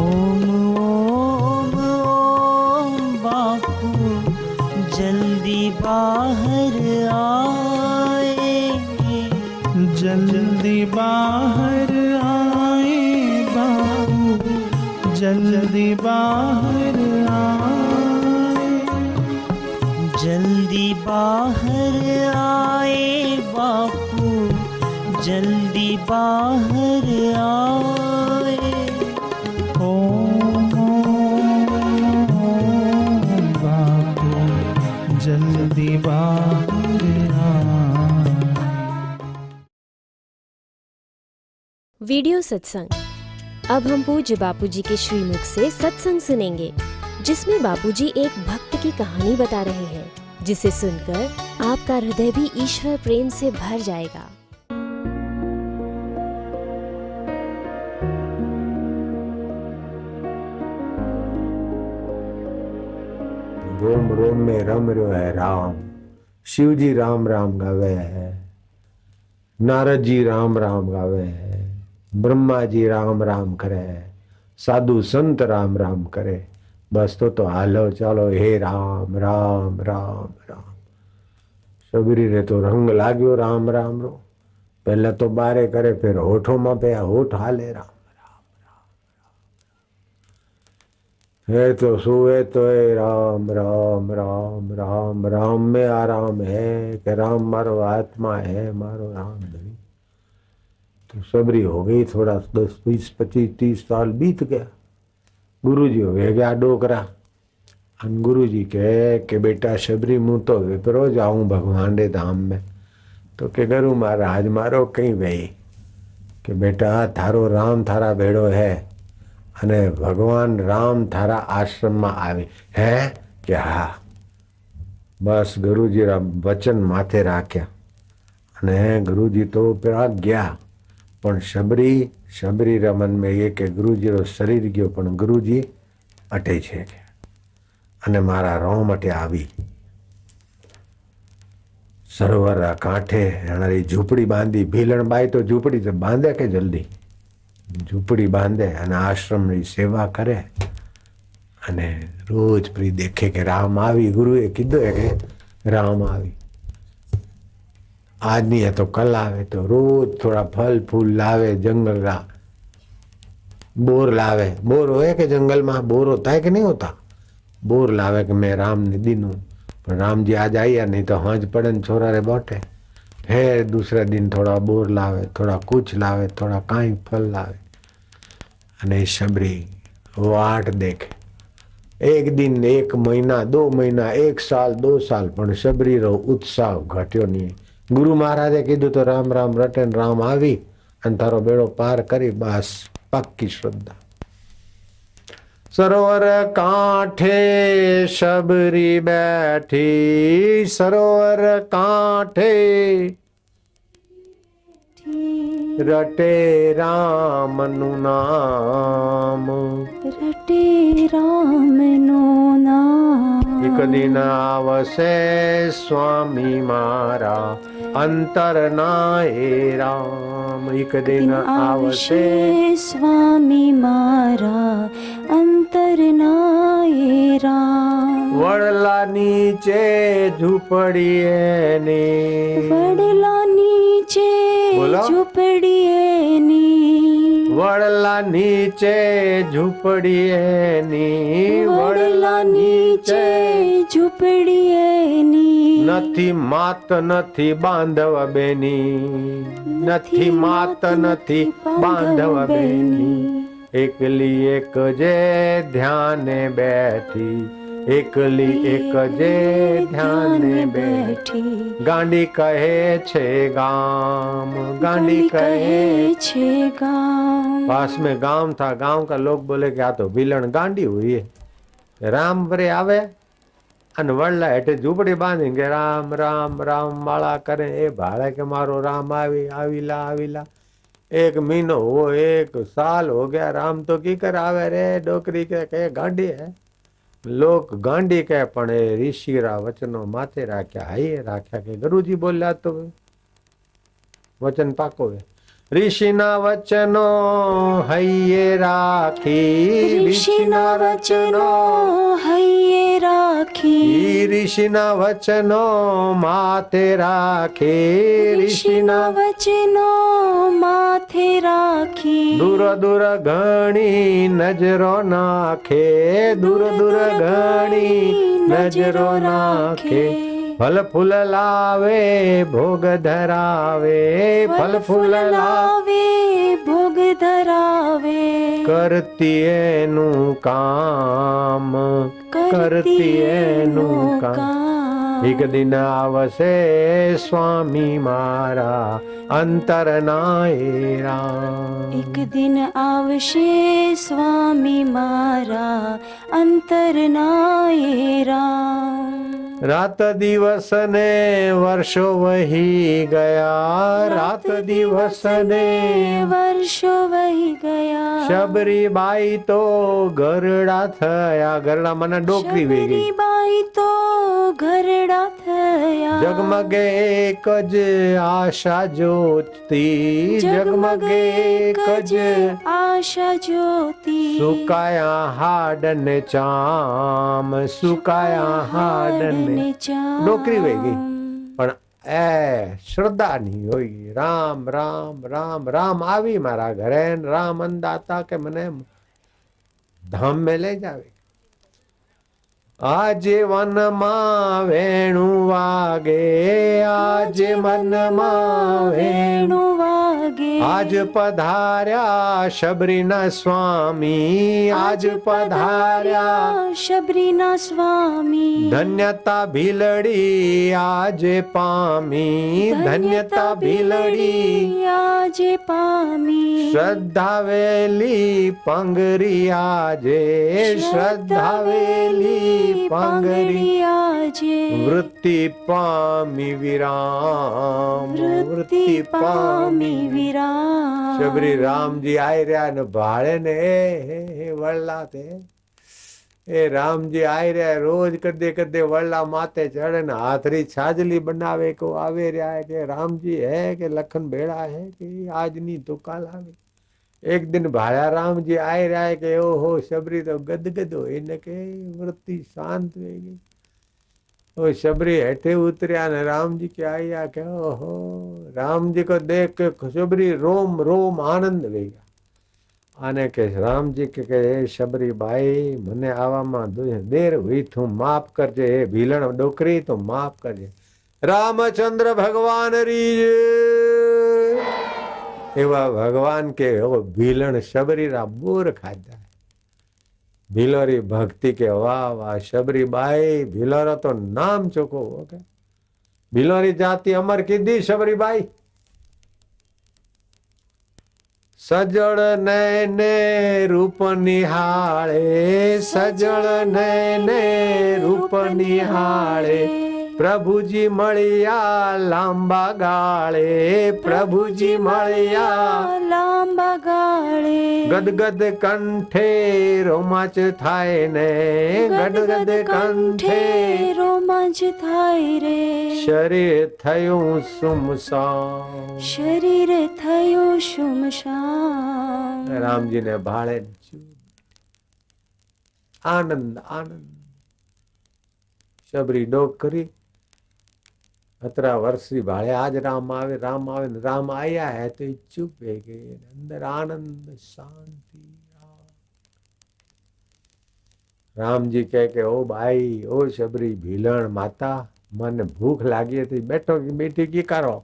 ओम बापू जल्दी बाहर जल्दी बाहर आए बापू, जल्दी बाहर आए। जल्दी बाहर आए बापू, जल्दी बाहर आए। ओम बापू, जल्दी बाहर आए। वीडियो सत्संग। अब हम पूज्य बापूजी के श्रीमुख से सत्संग सुनेंगे, जिसमें बापूजी एक भक्त की कहानी बता रहे हैं, जिसे सुनकर आपका हृदय भी ईश्वर प्रेम से भर जाएगा। रोम रोम में रम रह्यो है राम। शिव जी राम राम गावे है, नारद जी राम राम गावे है, ब्रह्मा जी राम राम करे, साधु संत राम राम करे। बस तो हालो चालो हे राम राम राम राम। सबरी रे तो रंग लाग्यो राम राम रो। पहले तो बारे करे, फिर होठों में पे होठ हाले राम। है तो सुए तो है राम राम राम राम। राम में आराम है कि राम मारो आत्मा है, मारो राम धनी। तो सबरी हो गई, थोड़ा 10 20 25 30 साल बीत गया। गुरु जी हो गया डोकरा। गुरु जी कहे कि बेटा शबरी मुँह तो विपरो जाऊं भगवान रे धाम में। तो के गुरु महाराज मारो कहीं भाई कि बेटा थारो राम थारा भेड़ो है અને ભગવાન રામ થારા આશ્રમમાં આવે હે કે હા। બસ ગુરુજી વચન માથે રાખ્યા અને ગુરુજી તો પેલા ગયા, પણ શબરી રમન में ये કે ગુરુજીનો શરીર ગયો પણ ગુરુજી અટે છે અને મારા રોમ અટે આવી। સરોવર કાંઠે એનારી ઝૂંપડી બાંધી। ભીલણબાઈ તો ઝૂંપડી તો બાંધે કે જલ્દી ઝૂંપડી બાંધે અને આશ્રમની સેવા કરે અને રોજ પ્રી દેખે કે રામ આવી। ગુરુએ કીધું કે રામ આવી। આજની है तो कल आवे। तो रोज थोड़ा फल फूल लावे, जंगल रा बोर लावे। बोर होए के जंगल में बोर होता है कि नहीं होता? बोर लावे कि मैं राम ने दीनू, पर राम जी आज आया नहीं तो हंज पड़न छोरा रे बैठे। फिर दूसरे दिन थोड़ा बोर लावे, थोड़ा कुछ लावे, थोड़ा काई फल लावे अने शबरी वाट देखे। एक दिन, एक महीना, 2 महीना, 1 साल, 2 साल, पण शबरी रो उत्साह घट्यो नहीं। गुरु महाराजे कीधुं तो राम राम रटे राम आवी अने तारो बेड़ो पार करी। बस पक्की श्रद्धा। सरोवर कांठे शबरी बैठी, सरोवर कांठे रटे राम नु नाम, रटे राम नो नाम। एक दिन आवसे स्वामी मारा अंतर नाए राम। एक दिन आवसे स्वामी मारा अंतर नाए राम। वड़ला नीचे झूपड़िए ने, वड़ला नीचे बोलो। झूपड़िए नी, वड़ला नीचे झूपड़िए नी, वड़ला नीचे झूपड़िए नी। નથી માત નથી બાંધવ બેની, નથી માત નથી બાંધવ બેની। એકલી એક જે ધ્યાને બેઠી, એકલી એક જે ધ્યાને બેઠી। ગાંડી કહે છે गाम, गांडी कहे छे गाम। पास में गांव था। गांव का लोग बोले कि आ तो विलन गांडी हुई है। राम परे आवे अन वड़ला हेठे झूपड़ी बांधेंगे राम राम राम माला करे। ए भाड़े के मारो राम आवी आवीला आवीला। 1 महीनो हो, 1 साल हो गया। राम तो की कर आवे रे। डोकरी के कहे गांडी है। लोग गांडी कहे पण ऋषि रा वचनों माथे राख्या। हाई राख्या के गुरुजी बोल्या तो वचन पाको है। ऋषिना वचनो हૈયે રાખી ऋषिना वचनो हૈયે રાખી ऋषिना वचनो माथे રાખી ऋषिना वचनो माथे રાખી દૂર દૂર ઘણી નજરો નાખે દૂર દૂર ઘણી નજરો નાખે ફલ ફૂલ લાવે ભોગ ધરાવે ફલ ફૂલ લાવે ભોગ ધરાવે કરતી એનું કામ કરતી એનું કામ એક દિન આવશે સ્વામી મારા અંતરના એ રામ એક દિન આવશે સ્વામી મારા અંતરના એ રામ રાત દિવસ ને વર્ષો વહી ગયા રાત દિવસ ને વર્ષો વહી ગયા શબરીબાઈ તો ગરડા થયા ગરડા મને ડોકરી વહી ગઈ શબરીબાઈ તો ઘરડા થયા જગમગે એક જ આશા જ્યોતિ જગમગે એક જ આશા જ્યોતિ સુકાયા હાડ ને ચામ સુકાયા હાડ ને ડોકરી વહી ગઈ પણ એ શ્રદ્ધાની હોય રામ રામ રામ રામ આવી મારા ઘરે રામ અંદાતા કે મને ધામ में લઈ જાવે આજે વનમાં વેણું વાગે આજે મનમાં વેણું વાગે આજ પધાર્યા શબરીના સ્વામી આજ પધાર્યા શબરીના સ્વામી ધન્યતા ભીલડી આજે પામી ધન્યતા ભીલડી આજે પામી શ્રદ્ધાવેલી પંગરી આજે શ્રદ્ધાવેલી પંગરી આજે વૃત્તિ પામી વિરામ વૃત્તિ પામી વિરામ શબરી રામજી આઈ રહ્યા ને ભાળે ને એ વળલા તે એ રામજી આઈ રહ્યા રોજ કદે કદે વળલા માથે ચડે ને હાથરી છાજલી બનાવે को આવે રહ્યા કે રામજી હે કે લખન ભેળા હે કે આજની તુકા લાવે एक दिन भाया राम जी आए रहा के ओहो शबरी तो गदगद हो इने के वृत्ति शांत हो गई ओ शबरी हेठे उतरिया ने राम जी के आया के ओहो राम जी को देख के शबरी रोम रोम आनंद वे गया आने के राम जी के शबरी भाई मने आवा में देर हुई तू माफ करजे हे भीलण डोकरी तो माफ करजे रामचंद्र भगवान री एवा भगवान के भीलण शबरी रा बोर खाधा भीलोरी भक्ति के वाह वाह शबरी बाई भीलोरा तो नाम चोको हो के भीलोरी जाति अमर कीधी शबरी बाई सजड़ नैने रूप निहाळे सजड़ नैने रूप निहाळे प्रभुजी मळिया लांबा गाळे प्रभुजी मळिया लांबा गाळे गदगद कंठे रोमांच थाय ने गदगद कंठे रोमांच थाय रे शरीर थયું સુમસામ शरीर थयो शुमशान रामजी ने भाळे आनंद आनंद शबरी डोकरी 17 वर्षी भाड़े आज राम आवे ने राम आया है तो चुप है गए अंदर आनंद शांति राम जी कह के ओ भाई ओ शबरी भीलण माता मन भूख लागी थी बैठो की बेटी की करो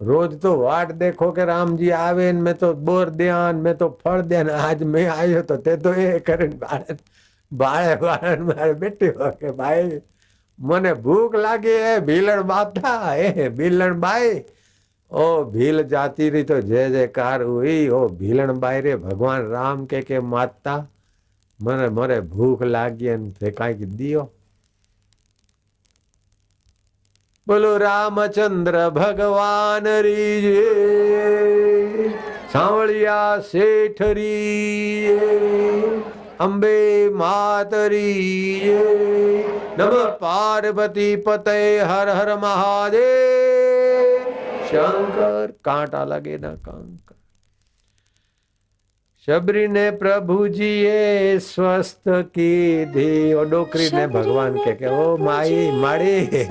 रोज तो वाट देखो के राम जी आवे मैं तो बोर दियान मैं तो फल दियान आज मैं आयो तो ते तो ये करे बाळे बाळे मारे बेटी हो के भाई मने भूख लागी है भीलण माता है भीलण बाई ओ भील जाती रही तो जय जयकार हुई ओ भीलण बाई रे भगवान राम के माता मने मरे भूख लागी थे कई दियो बोलो रामचंद्र भगवान री जय सांवलिया सेठ री जय अंबे मातरी नम पार्वती पते हर हर महादेव शंकर कांटा लगे ना कंकर। शबरी ने प्रभु जी ये स्वस्थ की धी। और डोकरी ने भगवान के ओ माई माड़ी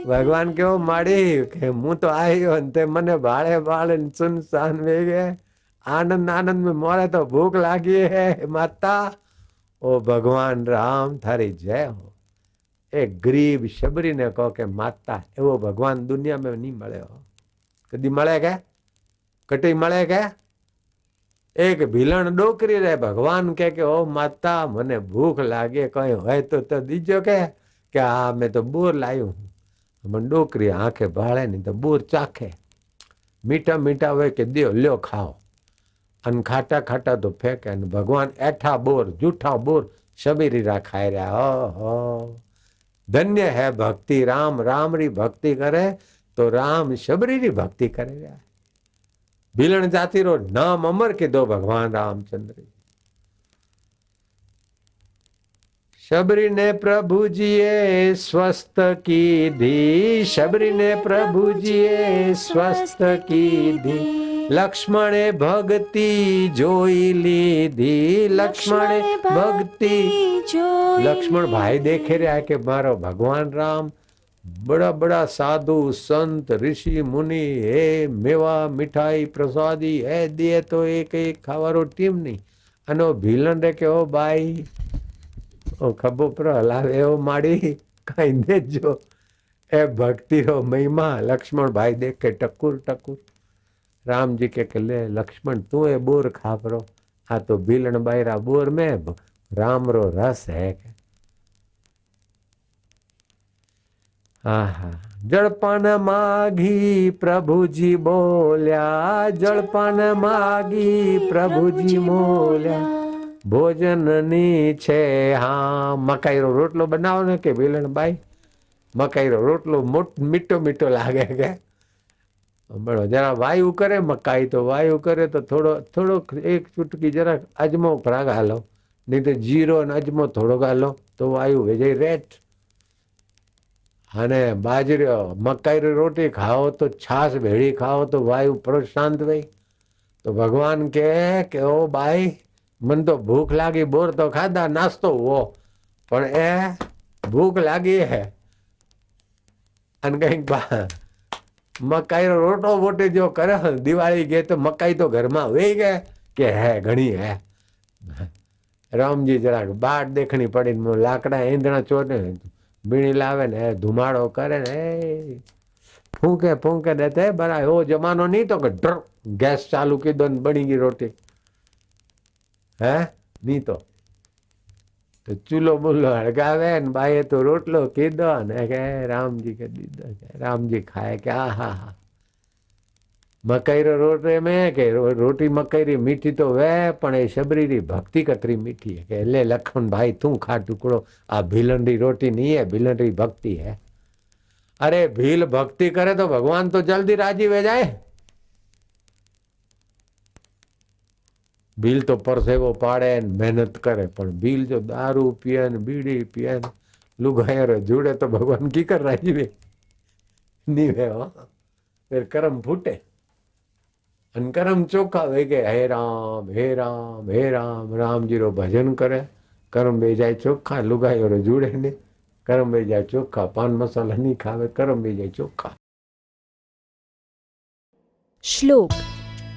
भगवान के ओ माड़ी के मुँह तो आयो ते मने भाड़े भाड़े सुनसान वे गए। आनंद आनंद में मोरे तो भूख लागी है माता। ओ भगवान राम थारी जय हो। एक गरीब शबरी ने कहो के माता एवो भगवान दुनिया में नहीं मळे हो। कदी मळे के कटी मळे के। एक भीलण डोकरी रे भगवान के ओ माता मने भूख लागे कहीं होय तो दीजो के आ मैं तो बोर लायो हूँ। मन डोकरी आंखे भाड़े नहीं तो बोर चाखे। मीठा मीठा हुए के दियो ल्यो खाओ। अन खाटा खाटा तो फेंके। अन भगवान ऐठा बोर जूठा बोर शबीरी रा खाए रहा। हो धन्य है भक्ति राम। राम री भक्ति करे तो राम शबरी री भक्ति करे रहा। भीलण जाति रो नाम अमर के दो भगवान रामचंद्र। शबरी ने प्रभु जी स्वस्थ की धी। शबरी ने प्रभु जी स्वस्थ की धी। लक्ष्मणे भक्ति जोई लीधी। लक्ष्मणे भक्ति लक्ष्मण भाई देखे रहा है कि मारो भगवान राम बड़ा बड़ा साधु संत ऋषि मुनि हे मेवा मिठाई प्रसादी है दिए तो एक एक खावारो टीम नहीं। अनो भीलन रे के ओ बाई ओ खबो पर हलावे ओ माड़ी कहीं देजो। ए भक्ति रो महिमा लक्ष्मण भाई देख के टकुर टकुर। राम जी के ले लक्ष्मण तू ए बोर खा परो। आ तो भीलन बाईरा बोर में राम रो रस है। आहा जलपान मागी प्रभु जी बोल्या। जलपान मागी प्रभु जी बोल्या। भोजन नी छे हाँ। मकाई रो रोटलो बनाओ ने के भीलन बाई। मकाई रो रोटलो मीठो मीठो लागे के बड़ो जरा वायु करे मकाई तो वायु करे तो थोड़ो थोड़ो एक चुटकी जरा अजमो भरा गालो नहीं तो जीरो ने अजमो थोड़ो गालो तो वायु वेजे रेट। अने बाजरी मकाई री रोटी खाओ तो छाछ भेड़ी खाओ तो वायु पर शांत भाई। तो भगवान के ओ भाई मन तो भूख लागी बोर तो खाधा नास्तो वो पण ए भूख लागी है। अन कहीं मकाई रो रोटो बोटे जो करे दिवाળી गए तो मकाई तो घर में वे गए के है घणी है। राम जी जरा बाट देखनी पड़ी लाकड़ा ईंधणा चोटे बीड़ी लावे ने धुमाड़ो करे ने फूके फूके देते बड़ा वो जमानो नहीं तो डर गैस चालू की दो बनी गई रोटी है नहीं तो चूलो बुल्लो हड़गावे न बाए तो रोटलो कीधो ने के राम जी के दीदो राम जी खाए के आ हा मकई रो रोटे में के रोटी मकई री मीठी तो वे पण ए शबरी री भक्ति कतरी मीठी है के ले लखन भाई तू खा टुकड़ो। आ भीलन री रोटी नहीं है भीलन री भक्ति है। अरे भील भक्ति करे तो भगवान तो जल्दी राजी हो जाए। भील तो परसेवो पाड़े मेहनत करे पण भील जो दारू पियन बीड़ी पियन लुगायर जुड़े तो भगवान की कर राजी वे नहीं वे हो फिर कर्म फूटे। कर्म चोखा वे के हे राम हे राम हे राम राम जी रो भजन करे कर्म बे जाए चोखा लुगायो जुड़े ने कर्म बे जाए चोखा पान मसाला नहीं खावे कर्म बे जाए चोखा। श्लोक।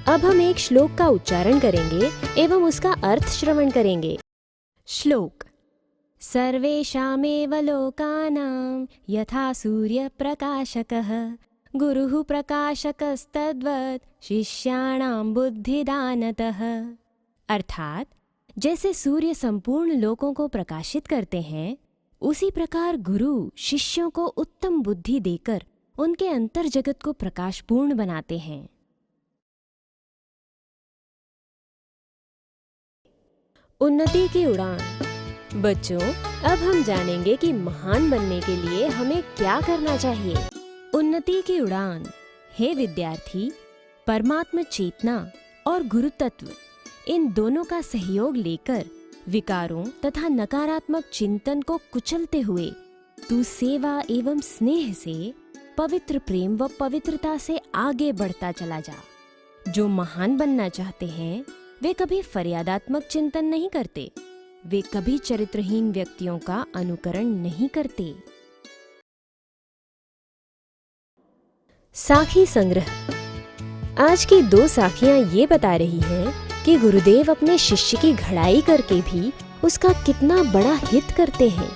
अब हम एक श्लोक का उच्चारण करेंगे एवं उसका अर्थ श्रवण करेंगे। श्लोक। सर्वेषामेव लोकानां यथा सूर्य प्रकाशकः गुरुः प्रकाशकस्तद्वत् शिष्याणां बुद्धिदानतः। अर्थात जैसे सूर्य संपूर्ण लोकों को प्रकाशित करते हैं उसी प्रकार गुरु शिष्यों को उत्तम बुद्धि देकर उनके अंतर जगत को प्रकाशपूर्ण बनाते हैं। उन्नति की उड़ान। बच्चों, अब हम जानेंगे कि महान बनने के लिए हमें क्या करना चाहिए। उन्नति की उड़ान। हे विद्यार्थी, परमात्म चेतना और गुरु तत्व इन दोनों का सहयोग लेकर विकारों तथा नकारात्मक चिंतन को कुचलते हुए तू सेवा एवं स्नेह से पवित्र प्रेम व पवित्रता से आगे बढ़ता चला जा। जो महान बनना चाहते हैं वे कभी फरियादात्मक चिंतन नहीं करते, वे कभी चरित्रहीन व्यक्तियों का अनुकरण नहीं करते। साखी संग्रह। आज की 2 साखियां ये बता रही हैं कि गुरुदेव अपने शिष्य की घड़ाई करके भी उसका कितना बड़ा हित करते हैं।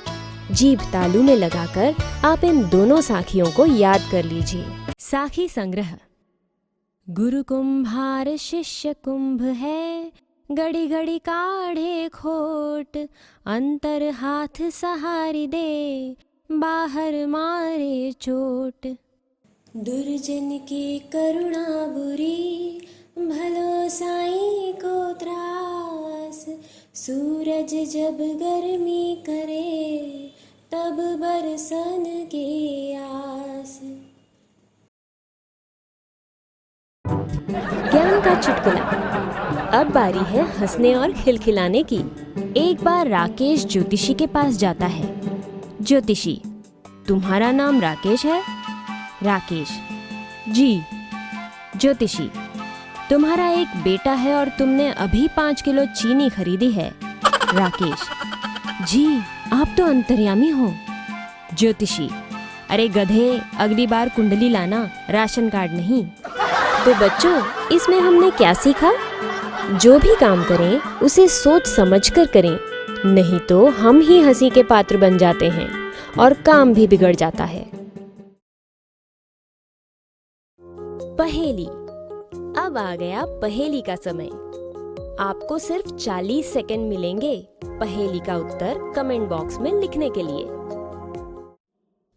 जीभ तालू में लगाकर आप इन दोनों साखियों को याद कर लीजिए। साखी संग्रह। गुरु कुंभार शिष्य कुंभ है, घड़ी घड़ी काढ़े खोट, अंतर हाथ सहारी दे, बाहर मारे चोट। दुर्जन की करुणा बुरी, भलो साईं को त्रास, सूरज जब गर्मी करे, तब बरसन की आस। ज्ञान का चुटकुला। अब बारी है हंसने और खिलखिलाने की। एक बार राकेश ज्योतिषी के पास जाता है। ज्योतिषी, तुम्हारा नाम राकेश है? राकेश, जी। ज्योतिषी, तुम्हारा एक बेटा है और तुमने अभी 5 किलो चीनी खरीदी है। राकेश, जी आप तो अंतर्यामी हो। ज्योतिषी, अरे गधे, अगली बार कुंडली लाना, राशन कार्ड नहीं। तो बच्चों, इसमें हमने क्या सीखा? जो भी काम करें उसे सोच समझकर करें, नहीं तो हम ही हंसी के पात्र बन जाते हैं और काम भी बिगड़ जाता है। पहेली। अब आ गया पहेली का समय। आपको सिर्फ 40 सेकंड मिलेंगे पहेली का उत्तर कमेंट बॉक्स में लिखने के लिए।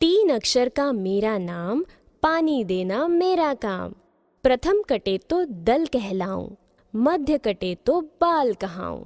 3 अक्षर का मेरा नाम, पानी देना मेरा काम। प्रथम कटे तो दल कहलाऊं, मध्य कटे तो बाल कहाऊं।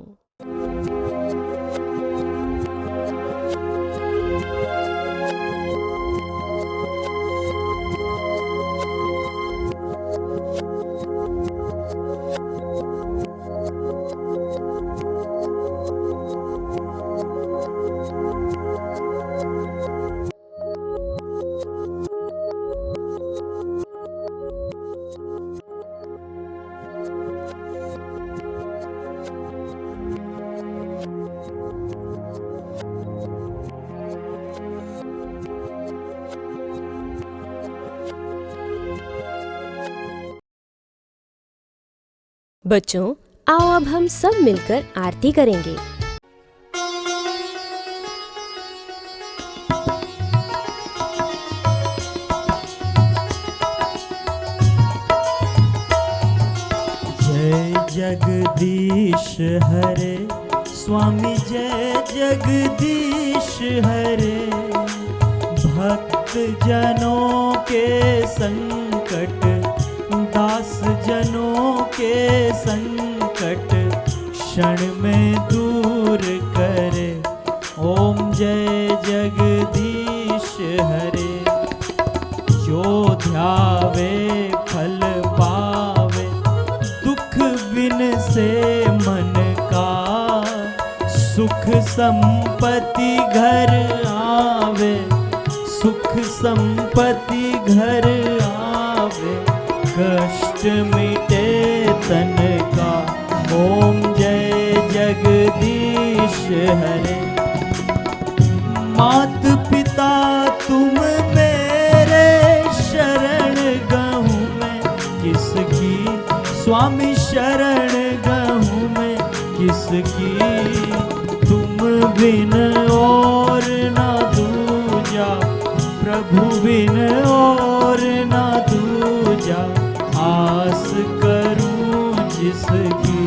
बच्चों, आओ अब हम सब मिलकर आरती करेंगे। जय जगदीश हरे, स्वामी जय जगदीश हरे। भक्त जनों के संकट, दास जनों के संकट, क्षण में दूर करे। ओम जय जगदीश हरे। जो ध्यावे फल पावे, दुख बिन से मन का, सुख संपत्ति घर आवे, सुख संपत्ति घर आवे। कष्ट मिटे तन का, ओम जय जगदीश हरे। मात पिता तुम मेरे, शरण गहूँ मैं किसकी, स्वामी शरण गहूँ मैं किसकी। तुम बिन और ना दूजा, प्रभु बिन और ना दूजा। आस करूं जिसकी,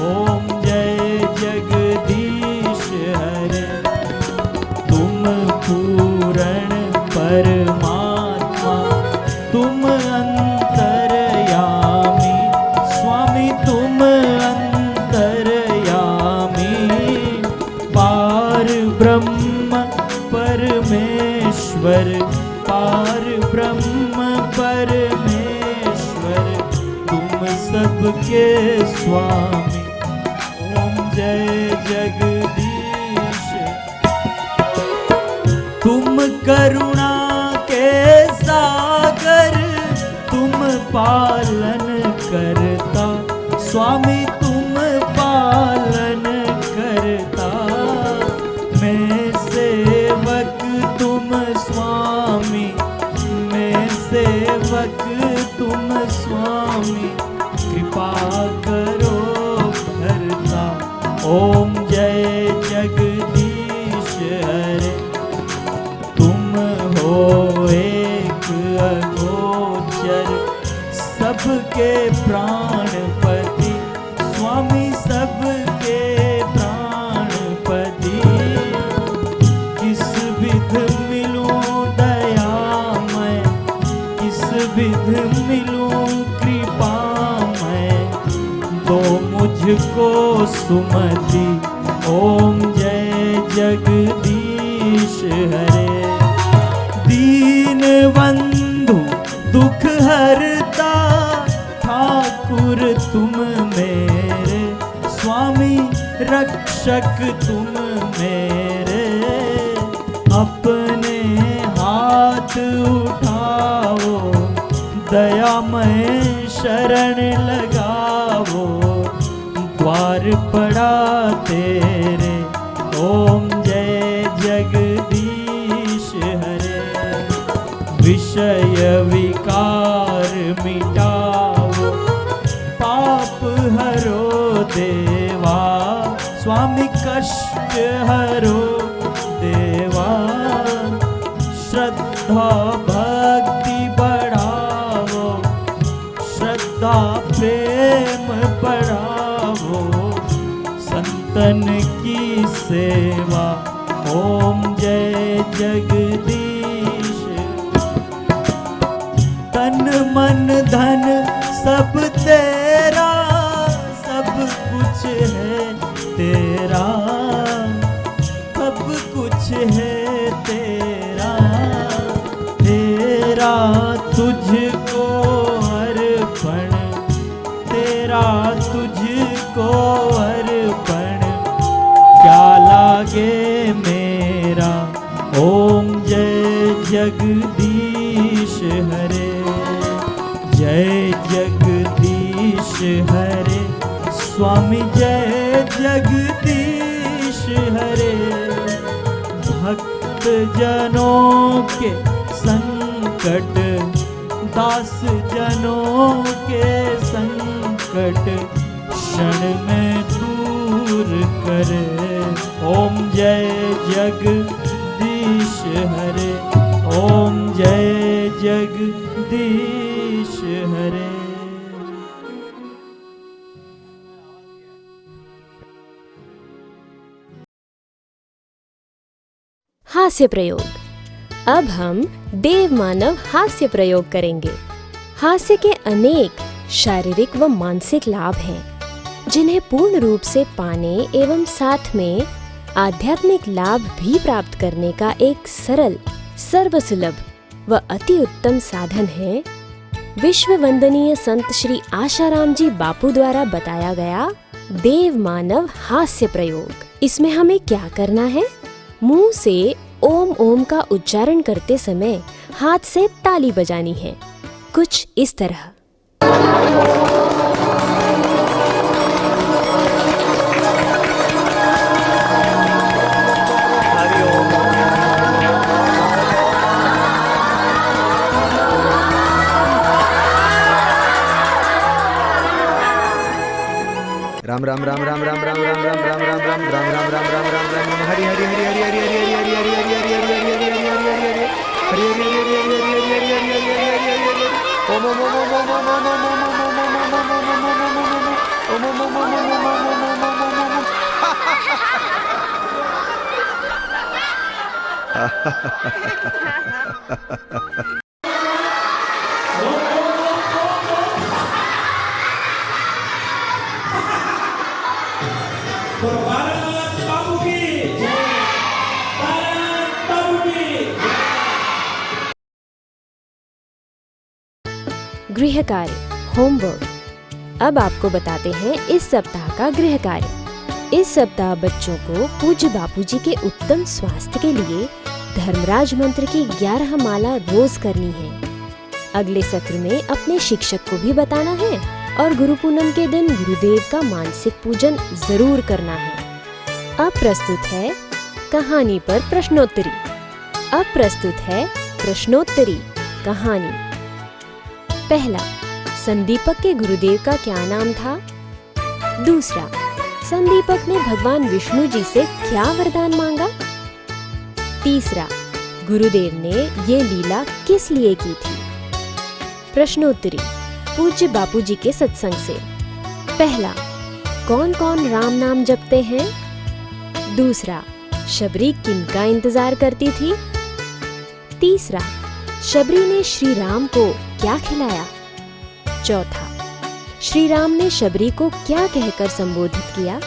ओम जय जगदीश हरे। तुम पूर्ण परमात्मा, तुम अंतर्यामी, स्वामी तुम अंतर्यामी। पार ब्रह्म परमेश्वर, पार ब्रह्म परमेश्वर। तुम सबके स्वामी, ओम जय जगदीश। तुम करुणा के सागर, पालन करता, स्वामी तुम पालन करता। मैं सेवक तुम स्वामी, मैं सेवक तुम स्वामी, कृपा करो करता। ओम जय जगदीश हरे, तुम हो एक अगोचर, सबके प्राणपति, स्वामी सबके प्राणपति। किस विध मिलूं दयामय, किस विध मिलूं कृपामय, दो मुझको सुमति। ओम जय जगदीश हरे, दीन बंधु दुख हरता, ठाकुर तुम मेरे, स्वामी रक्षक तुम मेरे। अपने हाथ उठाओ, दयामय शरण लगाओ, द्वार पड़ा तेरे। ओम जय जगदीश हरे, विषय विकार मिटाओ, पाप हरो देवा, स्वामी कष्ट हरो देवा। श्रद्धा भक्ति बढ़ाओ, श्रद्धा प्रेम बढ़ाओ, संतन की सेवा। ओम जय जगदीश, तन मन धन सब तेरा, सब कुछ है तेरा, सब कुछ है तेरा। तेरा तुझको अर्पण, तेरा तुझको अर्पण, क्या लागे मेरा। ओम जय जगदीश हरे, जय जगदीश हरे, स्वामी जय जगदीश हरे। भक्त जनों के संकट, दास जनों के संकट, क्षण में दूर करे। ओम जय जगदीश हरे, ओम जय जगदीश हरे। हास्य प्रयोग। अब हम देव मानव हास्य प्रयोग करेंगे। हास्य के अनेक शारीरिक व मानसिक लाभ हैं, जिन्हें पूर्ण रूप से पाने एवं साथ में आध्यात्मिक लाभ भी प्राप्त करने का एक सरल, सर्वसुलभ व अति उत्तम साधन है विश्व वंदनीय संत श्री आशाराम जी बापू द्वारा बताया गया देव मानव हास्य प्रयोग। इसमें हमें क्या करना है? मुंह से ओम ओम का उच्चारण करते समय हाथ से ताली बजानी है, कुछ इस तरह। राम राम राम राम राम राम राम राम राम राम राम राम राम राम राम राम राम हरि हरि हरि हरि हरि हरि हरि हरि हरि हरि हरि हरि हरि हरि हरि गृह कार्य, होमवर्क। अब आपको बताते हैं इस सप्ताह का गृह कार्य। इस सप्ताह बच्चों को पूज्य बापूजी के उत्तम स्वास्थ्य के लिए धर्मराज मंत्र की 11 माला रोज करनी है। अगले सत्र में अपने शिक्षक को भी बताना है और गुरु पूनम के दिन गुरुदेव का मानसिक पूजन जरूर करना है। अब प्रस्तुत है कहानी पर प्रश्नोत्तरी। अब प्रस्तुत है प्रश्नोत्तरी कहानी। पहला, संदीपक के गुरुदेव का क्या नाम था? दूसरा, संदीपक ने भगवान विष्णु जी से क्या वरदान मांगा? तीसरा, गुरुदेव ने ये लीला किस लिए की थी? प्रश्नोत्तरी पूज्य बापूजी के सत्संग से। पहला, कौन कौन राम नाम जपते हैं? दूसरा, शबरी किनका इंतजार करती थी? तीसरा, शबरी ने श्री राम को क्या खिलाया? चौथा, श्री राम ने शबरी को क्या कहकर संबोधित किया?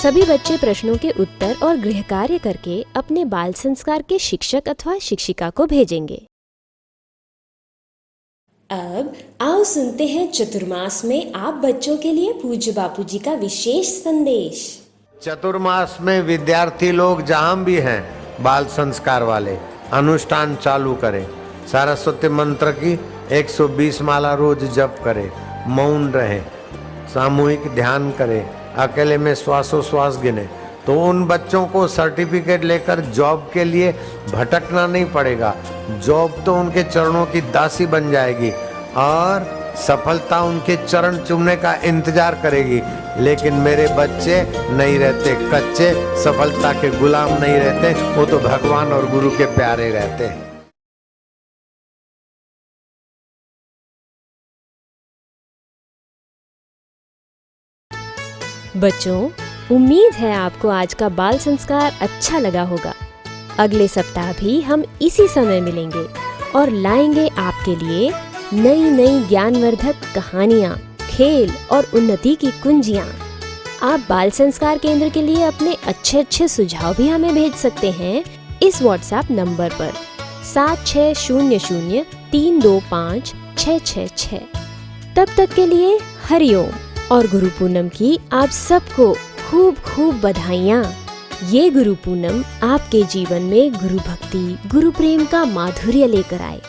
सभी बच्चे प्रश्नों के उत्तर और गृह कार्य करके अपने बाल संस्कार के शिक्षक अथवा शिक्षिका को भेजेंगे। अब आओ सुनते हैं चतुर्मास में आप बच्चों के लिए पूज्य बापूजी का विशेष संदेश। चतुर्मास में विद्यार्थी लोग जहाँ भी हैं, बाल संस्कार वाले अनुष्ठान चालू करें। सरस्वती मंत्र की 120 माला रोज जप करें, मौन रहे, सामूहिक ध्यान करें, अकेले में श्वासोश्वास गिने। तो उन बच्चों को सर्टिफिकेट लेकर जॉब के लिए भटकना नहीं पड़ेगा। जॉब तो उनके चरणों की दासी बन जाएगी और सफलता उनके चरण चूमने का इंतजार करेगी। लेकिन मेरे बच्चे नहीं रहते कच्चे, सफलता के गुलाम नहीं रहते, वो तो भगवान और गुरु के प्यारे रहते हैं। बच्चों, उम्मीद है आपको आज का बाल संस्कार अच्छा लगा होगा। अगले सप्ताह भी हम इसी समय मिलेंगे और लाएंगे आपके लिए नई नई ज्ञानवर्धक कहानियाँ, खेल और उन्नति की कुंजियाँ। आप बाल संस्कार केंद्र के लिए अपने अच्छे सुझाव भी हमें भेज सकते हैं इस व्हाट्सएप नंबर पर 7600325666। तब तक के लिए हरिओम और गुरु पूनम की आप सबको खूब खूब बधाइयाँ। ये गुरु पूनम आपके जीवन में गुरु भक्ति, गुरु प्रेम का माधुर्य लेकर आए।